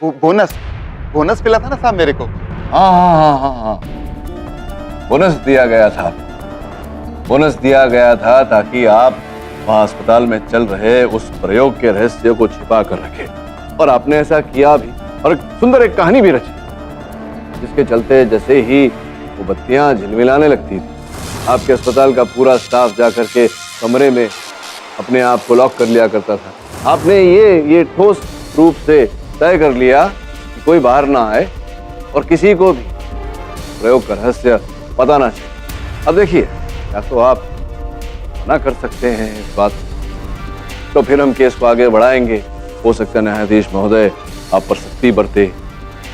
वो बोनस मिला था ना साहब मेरे को। हाँ हाँ हाँ हाँ हाँ, बोनस दिया गया था। बोनस दिया गया था ताकि आप वहां अस्पताल में चल रहे उस प्रयोग के रहस्य को छिपा कर रखे, और आपने ऐसा किया भी, और सुंदर एक कहानी भी रची, जिसके चलते जैसे ही वो बत्तियां झिलमिलाने लगती थी, आपके अस्पताल का पूरा स्टाफ जाकर के कमरे में अपने आप को लॉक कर लिया करता था। आपने ये ठोस रूप से तय कर लिया कि कोई बाहर ना आए और किसी को भी प्रयोग का रहस्य पता ना चले। अब देखिए, या तो आप ना कर सकते हैं इस बात, तो फिर हम केस को आगे बढ़ाएंगे। हो सकता है न्यायाधीश महोदय आप पर सख्ती बरते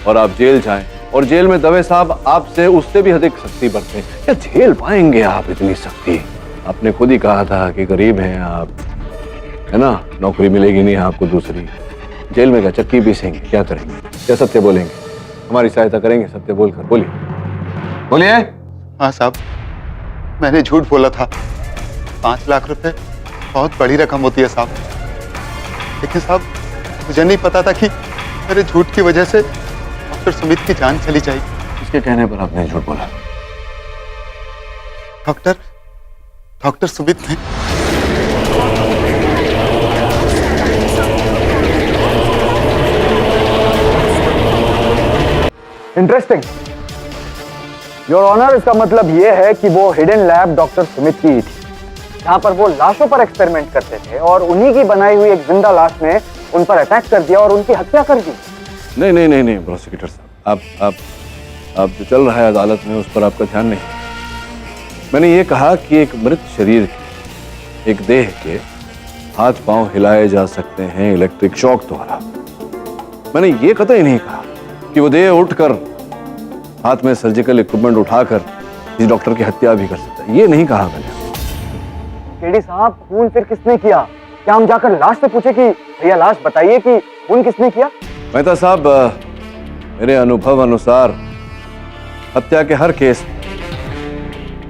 और आप जेल जाएं, और जेल में दवे साहब आपसे उससे भी अधिक सख्ती बरते। क्या झेल पाएंगे आप इतनी सख्ती? आपने खुद ही कहा था कि गरीब हैं आप, है ना, नौकरी मिलेगी नहीं आपको दूसरी। जेल में क्या चक्की पीसेंगे? क्या करेंगे? क्या सत्य बोलेंगे? हमारी सहायता करेंगे सत्य बोलकर? बोलिए बोलिए। हाँ साहब, मैंने झूठ बोला था। 5 लाख रुपए बहुत बड़ी रकम होती है साहब, लेकिन साहब मुझे नहीं पता था कि मेरे झूठ की वजह से डॉक्टर सुमित की जान चली जाएगी। इसके कहने पर आपने झूठ बोला? डॉक्टर सुमित ने इंटरेस्टिंग योर ऑनर, इसका मतलब यह है कि वो हिडन लैब डॉक्टर सुमित की ही थी, जहां पर वो लाशों पर एक्सपेरिमेंट करते थे और उन्हीं की बनाई हुई एक जिंदा लाश ने उन पर अटैक कर दिया और उनकी हत्या कर दी। नहीं प्रोसिक्यूटर साहब, आप जो चल रहा है अदालत में उस पर आपका ध्यान नहीं। मैंने ये कहा कि एक मृत शरीर के, एक देह के हाथ पांव हिलाए जा सकते हैं इलेक्ट्रिक शॉक द्वारा। मैंने ये कतई नहीं कहा कि वो देह उठकर हाथ में सर्जिकल इक्विपमेंट उठाकर इस डॉक्टर की हत्या भी कर सकता है, ये नहीं कहा मैंने। केडी साहब, खून फिर किसने किया? क्या हम जाकर लाश से पूछे कि भैया लाश बताइए कि खून किसने किया? मेहता साहब, मेरे अनुभव अनुसार हत्या के हर केस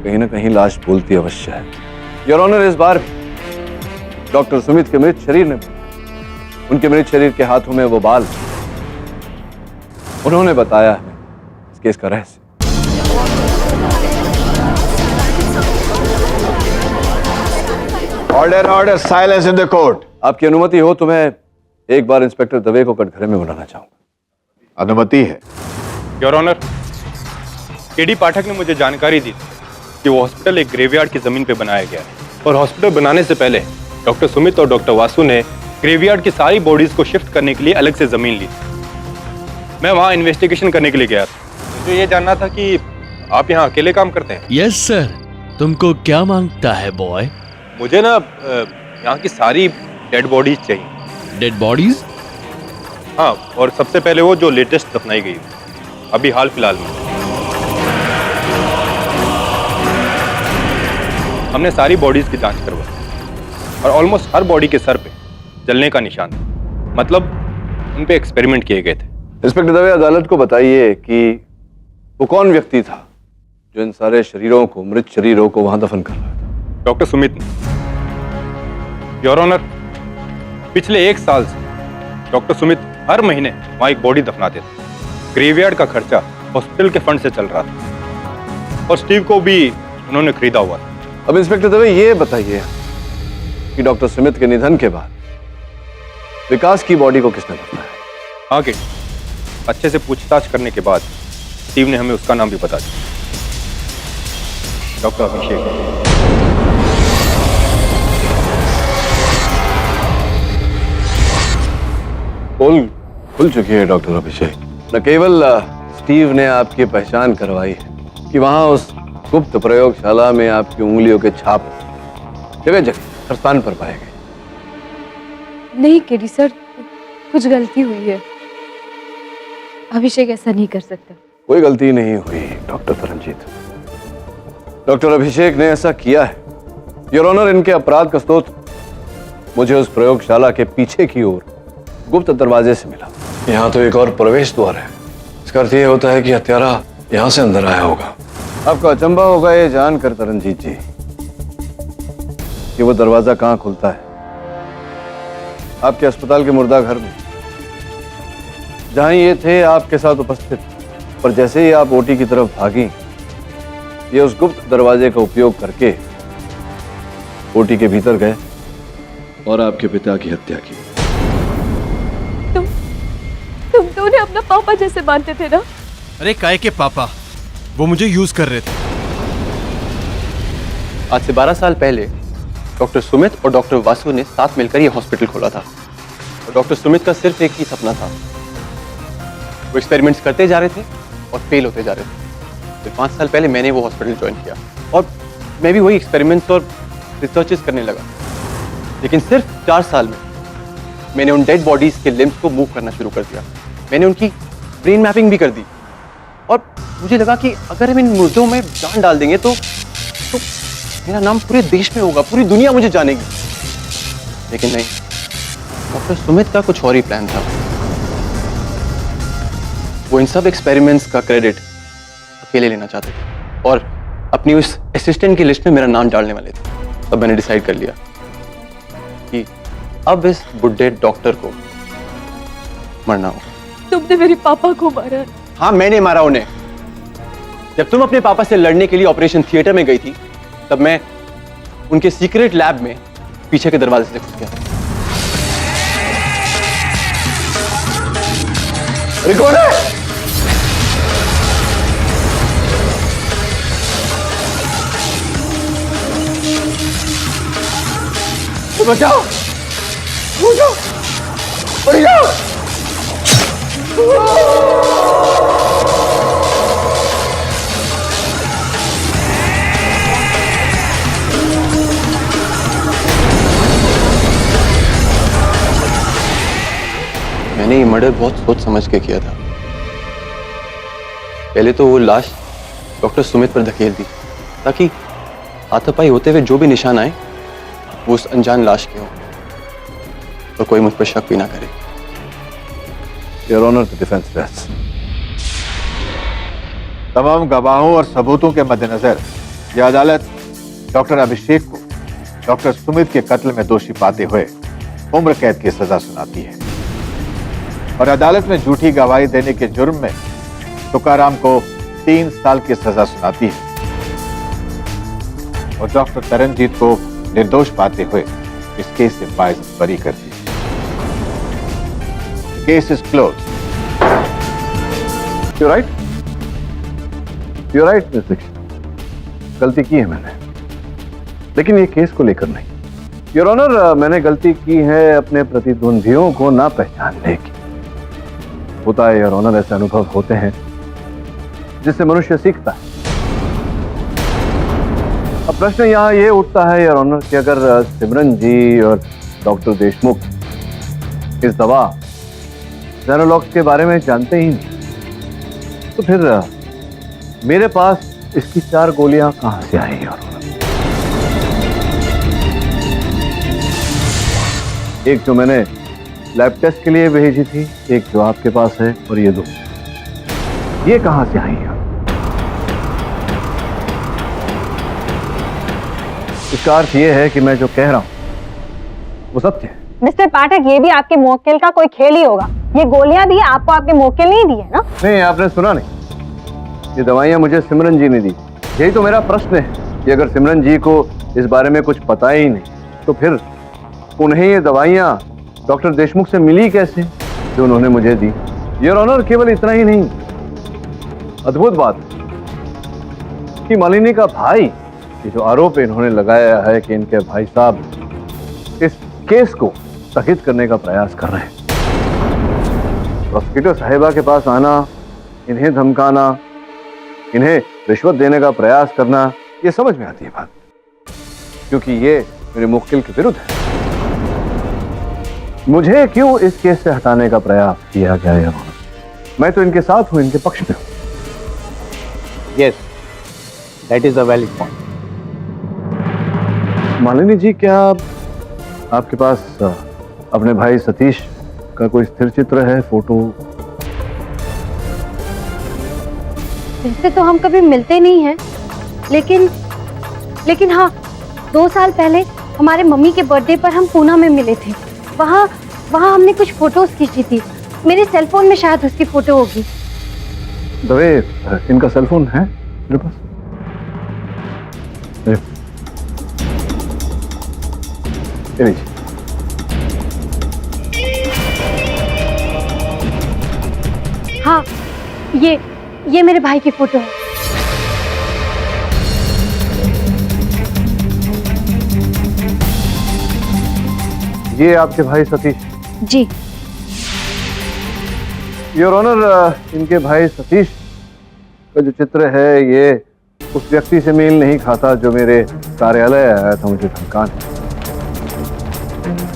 कहीं ना कहीं लाश बोलती अवश्य है। योर ऑनर, इस बार डॉक्टर सुमित के मृत शरीर ने, उनके मृत शरीर के हाथों में वो बाल, उन्होंने बताया है इस केस का रहस्य। Order, silence in the court. आपकी अनुमति हो तो मैं एक बार इंस्पेक्टर दवे को कटघरे में बुलाना चाहूंगा। अनुमति है। योर ऑनर, केडी पाठक ने मुझे जानकारी दी कि वो हॉस्पिटल एक ग्रेवयार्ड की जमीन पे बनाया गया है और हॉस्पिटल बनाने से पहले डॉक्टर सुमित और डॉक्टर वासु ने ग्रेवयार्ड की सारी बॉडीज को शिफ्ट करने के लिए अलग से जमीन ली। मैं वहां इन्वेस्टिगेशन करने के लिए गया था। मुझे ये जानना था कि आप यहाँ अकेले काम करते हैं? Yes sir. तुमको क्या मांगता है बॉय? मुझे ना यहाँ की सारी डेड बॉडीज चाहिए। Dead bodies? हाँ, और सबसे पहले वो जो लेटेस्ट दफनाई गई अभी हाल फिलहाल में। हमने सारी बॉडीज की जांच करवाई और ऑलमोस्ट हर बॉडी के सर पे जलने का निशान था, मतलब उन पे एक्सपेरिमेंट किए गए थे। इंस्पेक्टर दवे, अदालत को बताइए कि वो कौन व्यक्ति था जो इन सारे शरीरों को, मृत शरीरों को वहां दफन कर रहा था? डॉक्टर सुमित ने। योर ऑनर, पिछले 1 साल से डॉक्टर सुमित हर महीने वहां एक बॉडी दफनाते थे। ग्रेवयार्ड का खर्चा हॉस्पिटल के फंड से चल रहा था और स्टीव को भी उन्होंने खरीदा हुआ था। अब इंस्पेक्टर दवे, ये बताइए कि डॉक्टर सुमित के निधन के बाद विकास की बॉडी को किसने दफनाया? हाँ के अच्छे से पूछताछ करने के बाद स्टीव ने हमें उसका नाम भी बता दिया, डॉक्टर अभिषेक। पोल खुल चुकी है डॉक्टर अभिषेक। न केवल स्टीव ने आपकी पहचान करवाई है कि वहां उस गुप्त प्रयोगशाला में आपकी उंगलियों के छाप जगह जगह हर स्थान पर पाए गए। नहीं केडी सर, कुछ गलती हुई है। अभिषेक ऐसा नहीं कर सकता। कोई गलती नहीं हुई डॉक्टर तरनजीत। डॉक्टर अभिषेक ने ऐसा किया है। योर ऑनर, इनके अपराध का स्रोत मुझे उस प्रयोगशाला के पीछे की ओर गुप्त दरवाजे से मिला। यहाँ तो एक और प्रवेश द्वार है। इसका अर्थ यह होता है कि हत्यारा यहाँ से अंदर आया होगा। आपका अचंभा होगा ये जानकर तरनजीत जी कि वो दरवाजा कहाँ खुलता है। आपके अस्पताल के मुर्दा घर में, जहां ये थे आपके साथ उपस्थित, पर जैसे ही आप ओटी की तरफ भागी, ये उस गुप्त दरवाजे का उपयोग करके ओटी के भीतर गए और आपके पिता की हत्या की। तुम तो उन्हें अपना पापा जैसे मानते थे ना? अरे काय के पापा, वो मुझे यूज कर रहे थे। आज से 12 साल पहले डॉक्टर सुमित और डॉक्टर वासु ने साथ मिलकर ये हॉस्पिटल खोला था और डॉक्टर सुमित का सिर्फ एक ही सपना था। वो एक्सपेरिमेंट्स करते जा रहे थे और फेल होते जा रहे थे। फिर 5 साल पहले मैंने वो हॉस्पिटल ज्वाइन किया और मैं भी वही एक्सपेरिमेंट्स और रिसर्चेस करने लगा। लेकिन सिर्फ 4 साल में मैंने उन डेड बॉडीज के लिम्स को मूव करना शुरू कर दिया। मैंने उनकी ब्रेन मैपिंग भी कर दी और मुझे लगा कि अगर हम इन मुर्दों में जान डाल देंगे तो मेरा नाम पूरे देश में होगा, पूरी दुनिया मुझे जानेगी। लेकिन नहीं, डॉक्टर सुमित का कुछ और ही प्लान था। वो इन सब एक्सपेरिमेंट्स का क्रेडिट अकेले लेना चाहते थे और अपनी उस असिस्टेंट की लिस्ट में मेरा नाम डालने वाले थे। तब मैंने डिसाइड कर लिया कि अब इस बुड्ढे डॉक्टर को मरना होगा। तुमने मेरे पापा को मारा। हाँ, मैंने मारा उन्हें। जब तुम अपने पापा से लड़ने के लिए ऑपरेशन थिएटर में गई थी तब मैं उनके सीक्रेट लैब में पीछे के दरवाजे से घुस गया। रिकॉर्ड है। बचाओ, बचाओ, बढ़ जाओ। मैंने ये मर्डर बहुत सोच समझ के किया था। पहले तो वो लाश डॉक्टर सुमित पर धकेल दी ताकि हाथापाई होते हुए जो भी निशान आए वो उस अनजान लाश के हो और कोई मुझ पर शक भी ना करे। Your honour, the defence rest. तमाम गवाहों और सबूतों के मद्देनजर यह अदालत डॉक्टर अभिषेक को डॉक्टर सुमित के कत्ल में दोषी पाते हुए उम्र कैद की सजा सुनाती है और अदालत में झूठी गवाही देने के जुर्म में तुकाराम को 3 साल की सजा सुनाती है और डॉक्टर तरनजीत को निर्दोष पाते हुए इस केस से बाइज्जत बरी करती है। Case is close. You're right. You're right, Miss Dixit. गलती की है मैंने, लेकिन ये केस को लेकर नहीं। योर ऑनर, मैंने गलती की है अपने प्रतिद्वंदियों को ना पहचानने की। होता है योर ऑनर, ऐसे अनुभव होते हैं जिससे मनुष्य सीखता है। अब प्रश्न यहाँ ये उठता है योर ऑनर कि अगर सिमरन जी और डॉक्टर देशमुख इस दवा जेनोलॉक्स के बारे में जानते ही नहीं, तो फिर मेरे पास इसकी 4 गोलियां कहां से आई योर ऑनर? एक जो मैंने लैब टेस्ट के लिए भेजी थी, एक जो आपके पास है, और ये 2, ये कहां से आई है? इसका अर्थ ये है कि मैं जो कह रहा हूं वो सत्य है। मिस्टर पाठक, ये भी आपके मुवक्किल का कोई खेल ही होगा। ये गोलियां भी आपको आपके मुवक्किल नहीं दी है ना? नहीं, आपने सुना नहीं। ये दवाइयां मुझे सिमरन जी ने दी। यही तो मेरा प्रश्न है कि अगर सिमरन जी को इस बारे में कुछ पता ही नहीं, तो फिर उन्हें ये दवाइयां डॉक्टर देशमुख से मिली कैसे जो उन्होंने मुझे दी? योर ऑनर, केवल इतना ही नहीं, अद्भुत बात कि मालिनी का भाई, ये जो आरोप इन्होंने लगाया है कि इनके भाई साहब इस केस को स्थगित करने का प्रयास कर रहे हैं। प्रोसिक्यूटर साहिबा के पास आना, इन्हें धमकाना, इन्हें रिश्वत देने का प्रयास करना, ये समझ में आती है बात, क्योंकि ये मेरे मुवक्किल के विरुद्ध है। मुझे क्यों इस केस से हटाने का प्रयास किया गया है? मैं तो इनके साथ हूं, इनके पक्ष में हूं। Yes, that is a valid point. Malini ji, क्या आपके पास अपने भाई सतीश का कोई स्थिर चित्र है, फोटो? वैसे तो हम कभी मिलते नहीं हैं, लेकिन हाँ, 2 साल पहले हमारे मम्मी के बर्थडे पर हम पूना में मिले थे। वहाँ हमने कुछ फोटोज खींची थी। मेरे सेल फोन में शायद उसकी फोटो होगी। दवे, इनका सेल फोन है मेरे पास? ये लीजिए। हाँ, ये मेरे भाई की फोटो है। ये आपके भाई सतीश? जी। योर ऑनर, इनके भाई सतीश का जो चित्र है, ये उस व्यक्ति से मेल नहीं खाता जो मेरे कार्यालय आया था मुझे धमकाने।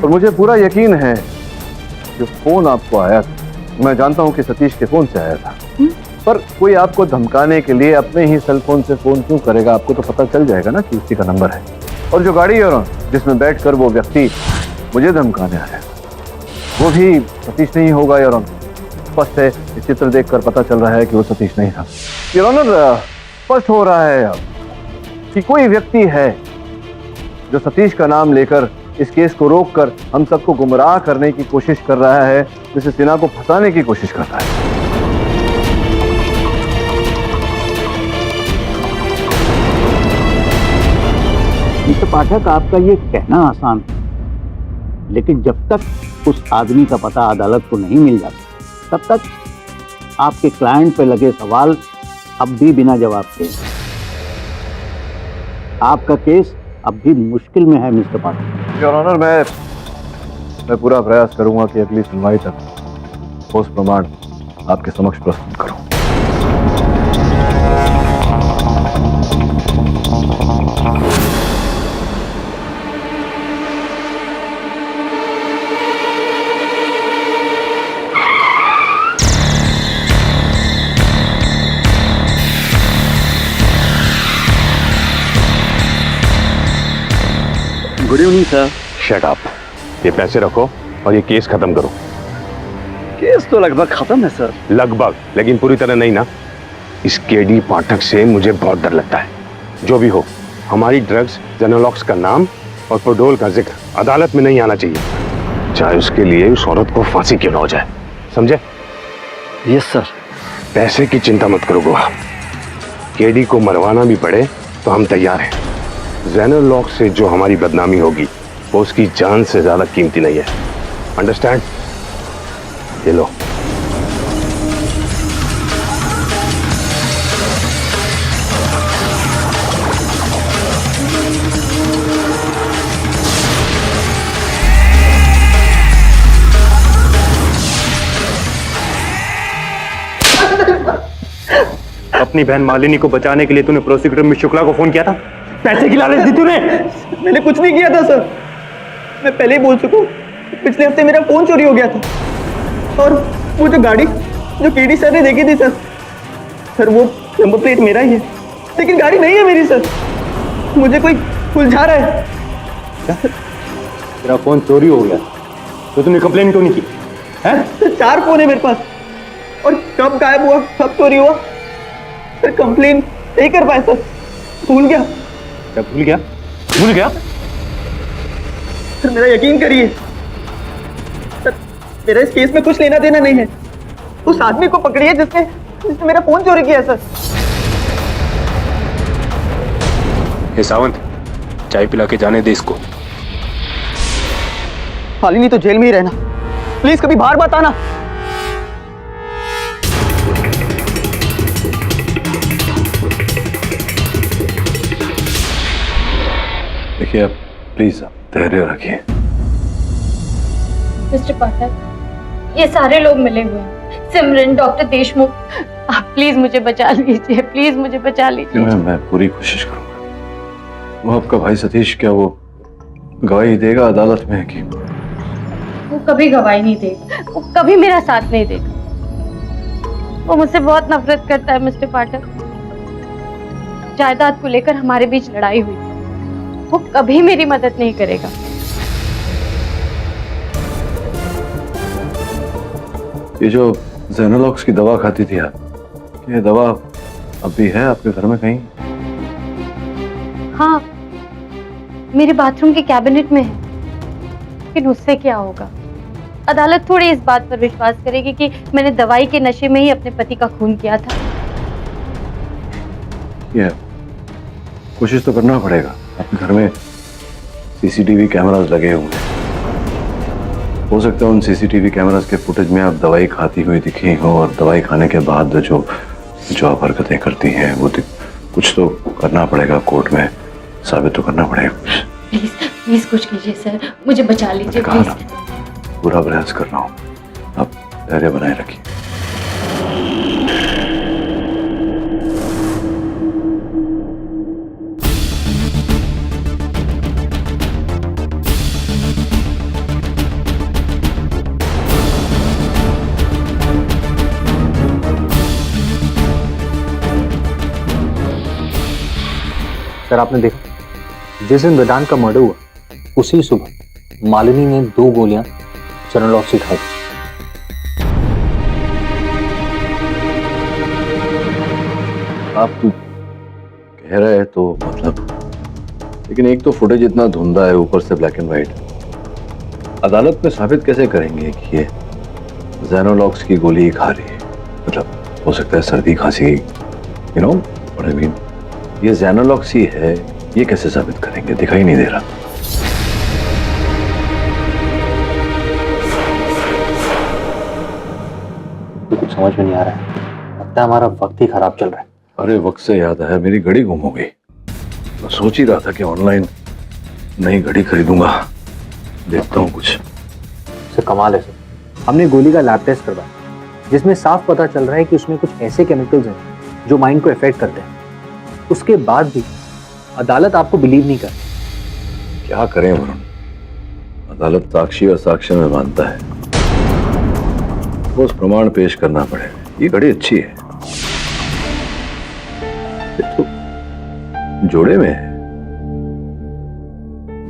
और मुझे पूरा यकीन है जो फोन आपको आया था, मैं जानता हूं कि सतीश के फोन से आया था। पर कोई आपको धमकाने के लिए अपने ही सेल फोन से फोन क्यों करेगा? आपको तो पता चल जाएगा ना कि उसी का नंबर है। और जो गाड़ी है जिसमें बैठकर वो व्यक्ति मुझे धमकाने आया, वो भी सतीश नहीं होगा योर ऑनर। स्पष्ट है, इस चित्र देखकर पता चल रहा है कि वो सतीश नहीं था योर ऑनर। स्पष्ट हो रहा है अब कि कोई व्यक्ति है जो सतीश का नाम लेकर इस केस को रोककर हम सबको गुमराह करने की कोशिश कर रहा है, मिसेस सिन्हा को फंसाने की कोशिश कर रहा है। मिस्टर पाठक, आपका ये कहना आसान है, लेकिन जब तक उस आदमी का पता अदालत को नहीं मिल जाता तब तक आपके क्लाइंट पे लगे सवाल अब भी बिना जवाब के। आपका केस अब भी मुश्किल में है मिस्टर पाठक। योर ऑनर, मैं पूरा प्रयास करूंगा कि अगली सुनवाई तक ठोस प्रमाण आपके समक्ष प्रस्तुत करूं। Good evening sir. Shut up, ये पैसे रखो और ये केस खत्म करो। केस तो लगभग खत्म है सर। लगभग, लेकिन पूरी तरह नहीं ना। इस केडी पाठक से मुझे बहुत डर लगता है। जो भी हो, हमारी ड्रग्स जेनोलॉक्स का नाम और प्रोडोल का जिक्र अदालत में नहीं आना चाहिए, चाहे उसके लिए उस औरत को फांसी क्यों ना हो जाए। समझे? Yes sir. पैसे की चिंता मत करो गोवा, केडी को मरवाना भी पड़े तो हम तैयार हैं। जेनोलॉक्स से जो हमारी बदनामी होगी वो उसकी जान से ज्यादा कीमती नहीं है। अंडरस्टैंड? ये लो। अपनी बहन मालिनी को बचाने के लिए तूने प्रोसिक्यूटर मिस शुक्ला को फोन किया था? पैसे की लालच दी तूने? मैंने कुछ नहीं किया था सर। मैं पहले ही बोल चुका हूँ, पिछले हफ्ते मेरा फोन चोरी हो गया था और वो जो गाड़ी जो केडी सर ने देखी थी सर वो नंबर प्लेट मेरा ही है, लेकिन गाड़ी नहीं है मेरी सर। मुझे कोई उलझा रहा है। तेरा फोन चोरी हो गया तो तूने कंप्लेन क्यों नहीं की? है? 4 फोन है मेरे पास और कब गायब हुआ, कब चोरी हुआ सर कंप्लेन नहीं कर पाया सर। भूल गया। क्या भूल गया? भूल गया? सर मेरा यकीन करिए सर, मेरा इस केस में कुछ लेना देना नहीं है। उस आदमी को पकड़िए जिसने मेरा फोन चोरी किया सर। हे सावंत, चाय पिला के जाने दे इसको। मालिनी तो जेल में ही रहना, प्लीज कभी बाहर मत आना। देखिए, आप प्लीज धैर्य रखिए। मिस्टर पाठक, ये सारे लोग मिले हुए हैं, सिमरन, डॉक्टर देशमुख, आप प्लीज मुझे बचा लीजिए, प्लीज मुझे बचा लीजिए। मैं पूरी कोशिश करूंगा। वो आपका भाई सतीश, क्या वो गवाही देगा अदालत में कि? वो कभी गवाही नहीं देगा, वो कभी मेरा साथ नहीं देगा। वो मुझसे बहुत नफरत करता है मिस्टर पाठक। जायदाद को लेकर हमारे बीच लड़ाई हुई, वो कभी मेरी मदद नहीं करेगा। ये जो जेनोलॉक्स की दवा खाती थी आप, ये दवा अब भी है आपके घर में कहीं? हाँ, मेरे बाथरूम के कैबिनेट में है, लेकिन उससे क्या होगा? अदालत थोड़ी इस बात पर विश्वास करेगी कि मैंने दवाई के नशे में ही अपने पति का खून किया था। ये कोशिश तो करना पड़ेगा। आपके घर में सीसीटीवी कैमरास लगे हुए हैं, हो सकता है उन सीसीटीवी कैमरास के फुटेज में आप दवाई खाती हुई दिखी हो और दवाई खाने के बाद जो आप हरकतें करती हैं वो कुछ तो करना पड़ेगा, कोर्ट में साबित तो करना पड़ेगा कुछ। प्लीज प्लीज कुछ कीजिए सर, मुझे बचा लीजिए प्लीज। पूरा प्रयास कर रहा हूँ, आप धैर्य बनाए रखिए। सर आपने देखा, जिस दिन वेदांत का मर्डर हुआ उसी सुबह मालिनी ने 2 गोलियां जेनोलॉक्स से खाई। आप कह रहे हैं तो मतलब, लेकिन एक तो फुटेज इतना धुंधा है, ऊपर से ब्लैक एंड व्हाइट। अदालत में साबित कैसे करेंगे कि ये जेनोलॉक्स की गोली खा रही है? मतलब हो सकता है सर्दी खांसी, you know what I mean. ये जेनोलॉक्स ही है ये कैसे साबित करेंगे? दिखाई नहीं दे रहा। कुछ समझ में नहीं आ रहा है, लगता है हमारा वक्त ही खराब चल रहा है। अरे वक्त से याद आया, मेरी घड़ी गुम हो गई। मैं सोच ही रहा था कि ऑनलाइन नई घड़ी खरीदूंगा, देखता हूँ कुछ। सर कमाल है सर, हमने गोली का लैब टेस्ट करवाया जिसमें साफ पता चल रहा है कि उसमें कुछ ऐसे केमिकल्स हैं जो माइंड को इफेक्ट करते हैं। उसके बाद भी अदालत आपको बिलीव नहीं कर। क्या करें वरुण, अदालत साक्षी और साक्ष्य में मानता है, ठोस प्रमाण पेश करना पड़ेगा। ये घड़ी अच्छी है, तो जोड़े में है।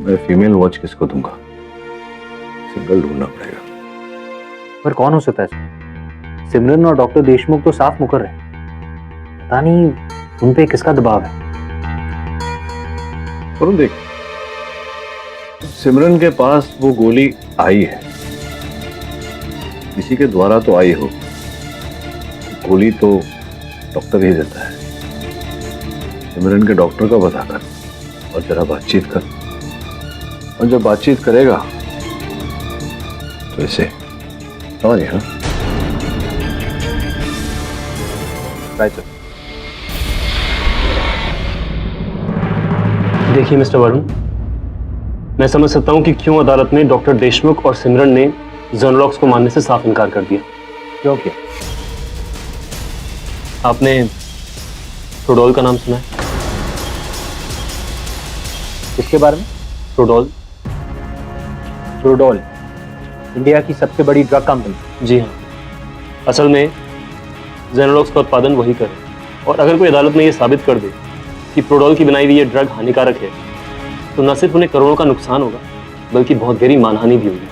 मैं फीमेल वॉच किसको दूंगा? सिंगल ढूंढना पड़ेगा। पर कौन हो सकता है सर? सिमरन और डॉक्टर देशमुख तो साफ मुकर रहे हैं, पता नहीं उन पे किसका दबाव है। वरुण देख, सिमरन के पास वो गोली आई है, किसी के द्वारा तो आई हो। गोली तो डॉक्टर ही देता है। सिमरन के डॉक्टर का पता कर और जरा बातचीत कर, और जब बातचीत करेगा तो इसे समझिए। हाँ राइट सर। देखिए मिस्टर वरुण, मैं समझ सकता हूं कि क्यों अदालत ने डॉक्टर देशमुख और सिमरन ने जेनोलॉक्स को मानने से साफ इनकार कर दिया। क्यों किया? आपने प्रोडोल का नाम सुना है? किसके बारे में? प्रोडोल। प्रोडोल इंडिया की सबसे बड़ी ड्रग कंपनी। जी हाँ, असल में जेनोलॉक्स का उत्पादन वही करे, और अगर कोई अदालत में ये साबित कर दे कि प्रोडोल की बनाई हुई ये ड्रग हानिकारक है, तो न सिर्फ उन्हें करोड़ों का नुकसान होगा, बल्कि बहुत गहरी मानहानि भी होगी,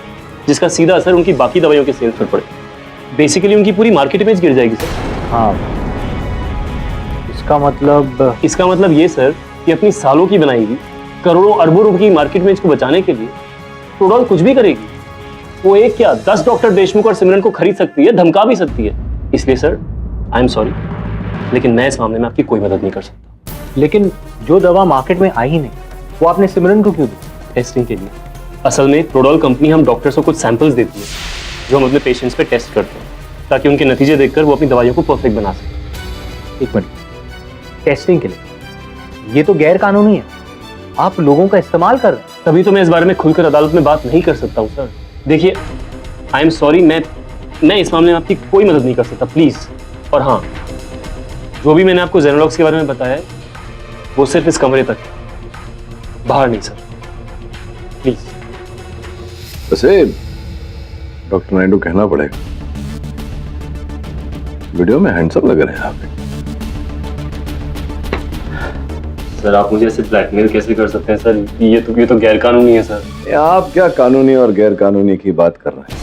जिसका सीधा असर उनकी बाकी दवाइयों के सेल्स पर पड़ेगा। बेसिकली उनकी पूरी मार्केट इमेज गिर जाएगी सर। हाँ, इसका मतलब ये सर कि अपनी सालों की बनाई हुई करोड़ों अरबों रुपए की मार्केट इमेज को बचाने के लिए प्रोडोल कुछ भी करेगी। वो एक क्या 10 डॉक्टर देशमुख और सिमरन को खरीद सकती है, धमका भी सकती है। इसलिए सर आई एम सॉरी, लेकिन मैं इस मामले में आपकी कोई मदद नहीं कर सकता। लेकिन जो दवा मार्केट में आई ही नहीं, वो आपने सिमरन को क्यों दी? टेस्टिंग के लिए। असल में प्रोडोल कंपनी हम डॉक्टर्स को कुछ सैंपल्स देती है जो हम अपने पेशेंट्स पे टेस्ट करते हैं, ताकि उनके नतीजे देखकर वो अपनी दवाइयों को परफेक्ट बना सकें। एक मिनट, टेस्टिंग के लिए? ये तो गैर कानूनी है, आप लोगों का इस्तेमाल कर रहे हैं। तभी तो मैं इस बारे में खुलकर अदालत में बात नहीं कर सकता हूँ सर। देखिए आई एम सॉरी, मैं इस मामले में आपकी कोई मदद नहीं कर सकता, प्लीज। और हाँ, जो भी मैंने आपको जेनोलॉक्स के बारे में बताया है वो सिर्फ इस कमरे तक है, बाहर नहीं सर, प्लीज। वैसे डॉक्टर नायडू कहना पड़ेगा, वीडियो में हैंडसम लग रहे हैं आप। सर आप मुझे ऐसे ब्लैकमेल कैसे कर सकते हैं सर? ये तो गैर कानूनी है सर। आप क्या कानूनी और गैर कानूनी की बात कर रहे हैं?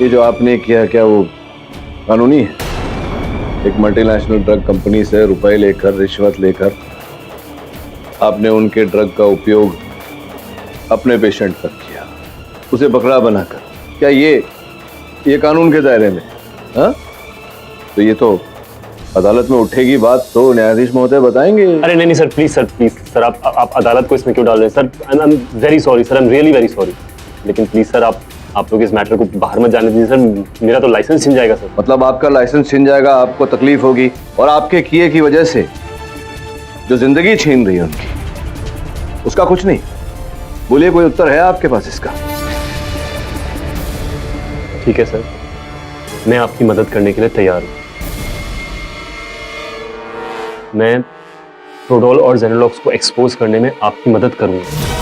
ये जो आपने किया क्या वो कानूनी है? एक मल्टीनेशनल ड्रग कंपनी से रुपए लेकर, रिश्वत लेकर आपने उनके ड्रग का उपयोग अपने पेशेंट पर किया, उसे बकरा बनाकर। क्या ये कानून के दायरे में? हाँ, तो ये तो अदालत में उठेगी बात तो न्यायाधीश महोदय बताएंगे। अरे नहीं सर, प्लीज सर आप अदालत को इसमें क्यों डाल रहे हैं sir? I am very sorry sir, I am really very sorry, लेकिन प्लीज सर आप लोग इस मैटर को बाहर मत जाने दीजिए सर, मेरा तो लाइसेंस छिन जाएगा सर। मतलब आपका लाइसेंस छिन जाएगा, आपको तकलीफ होगी, और आपके किए की वजह से जो जिंदगी छीन रही है उनकी, उसका कुछ नहीं। बोलिए, कोई उत्तर है आपके पास इसका? ठीक है सर, मैं आपकी मदद करने के लिए तैयार हूं। मैं प्रोडोल और जेनोलॉक्स को एक्सपोज करने में आपकी मदद करूंगा।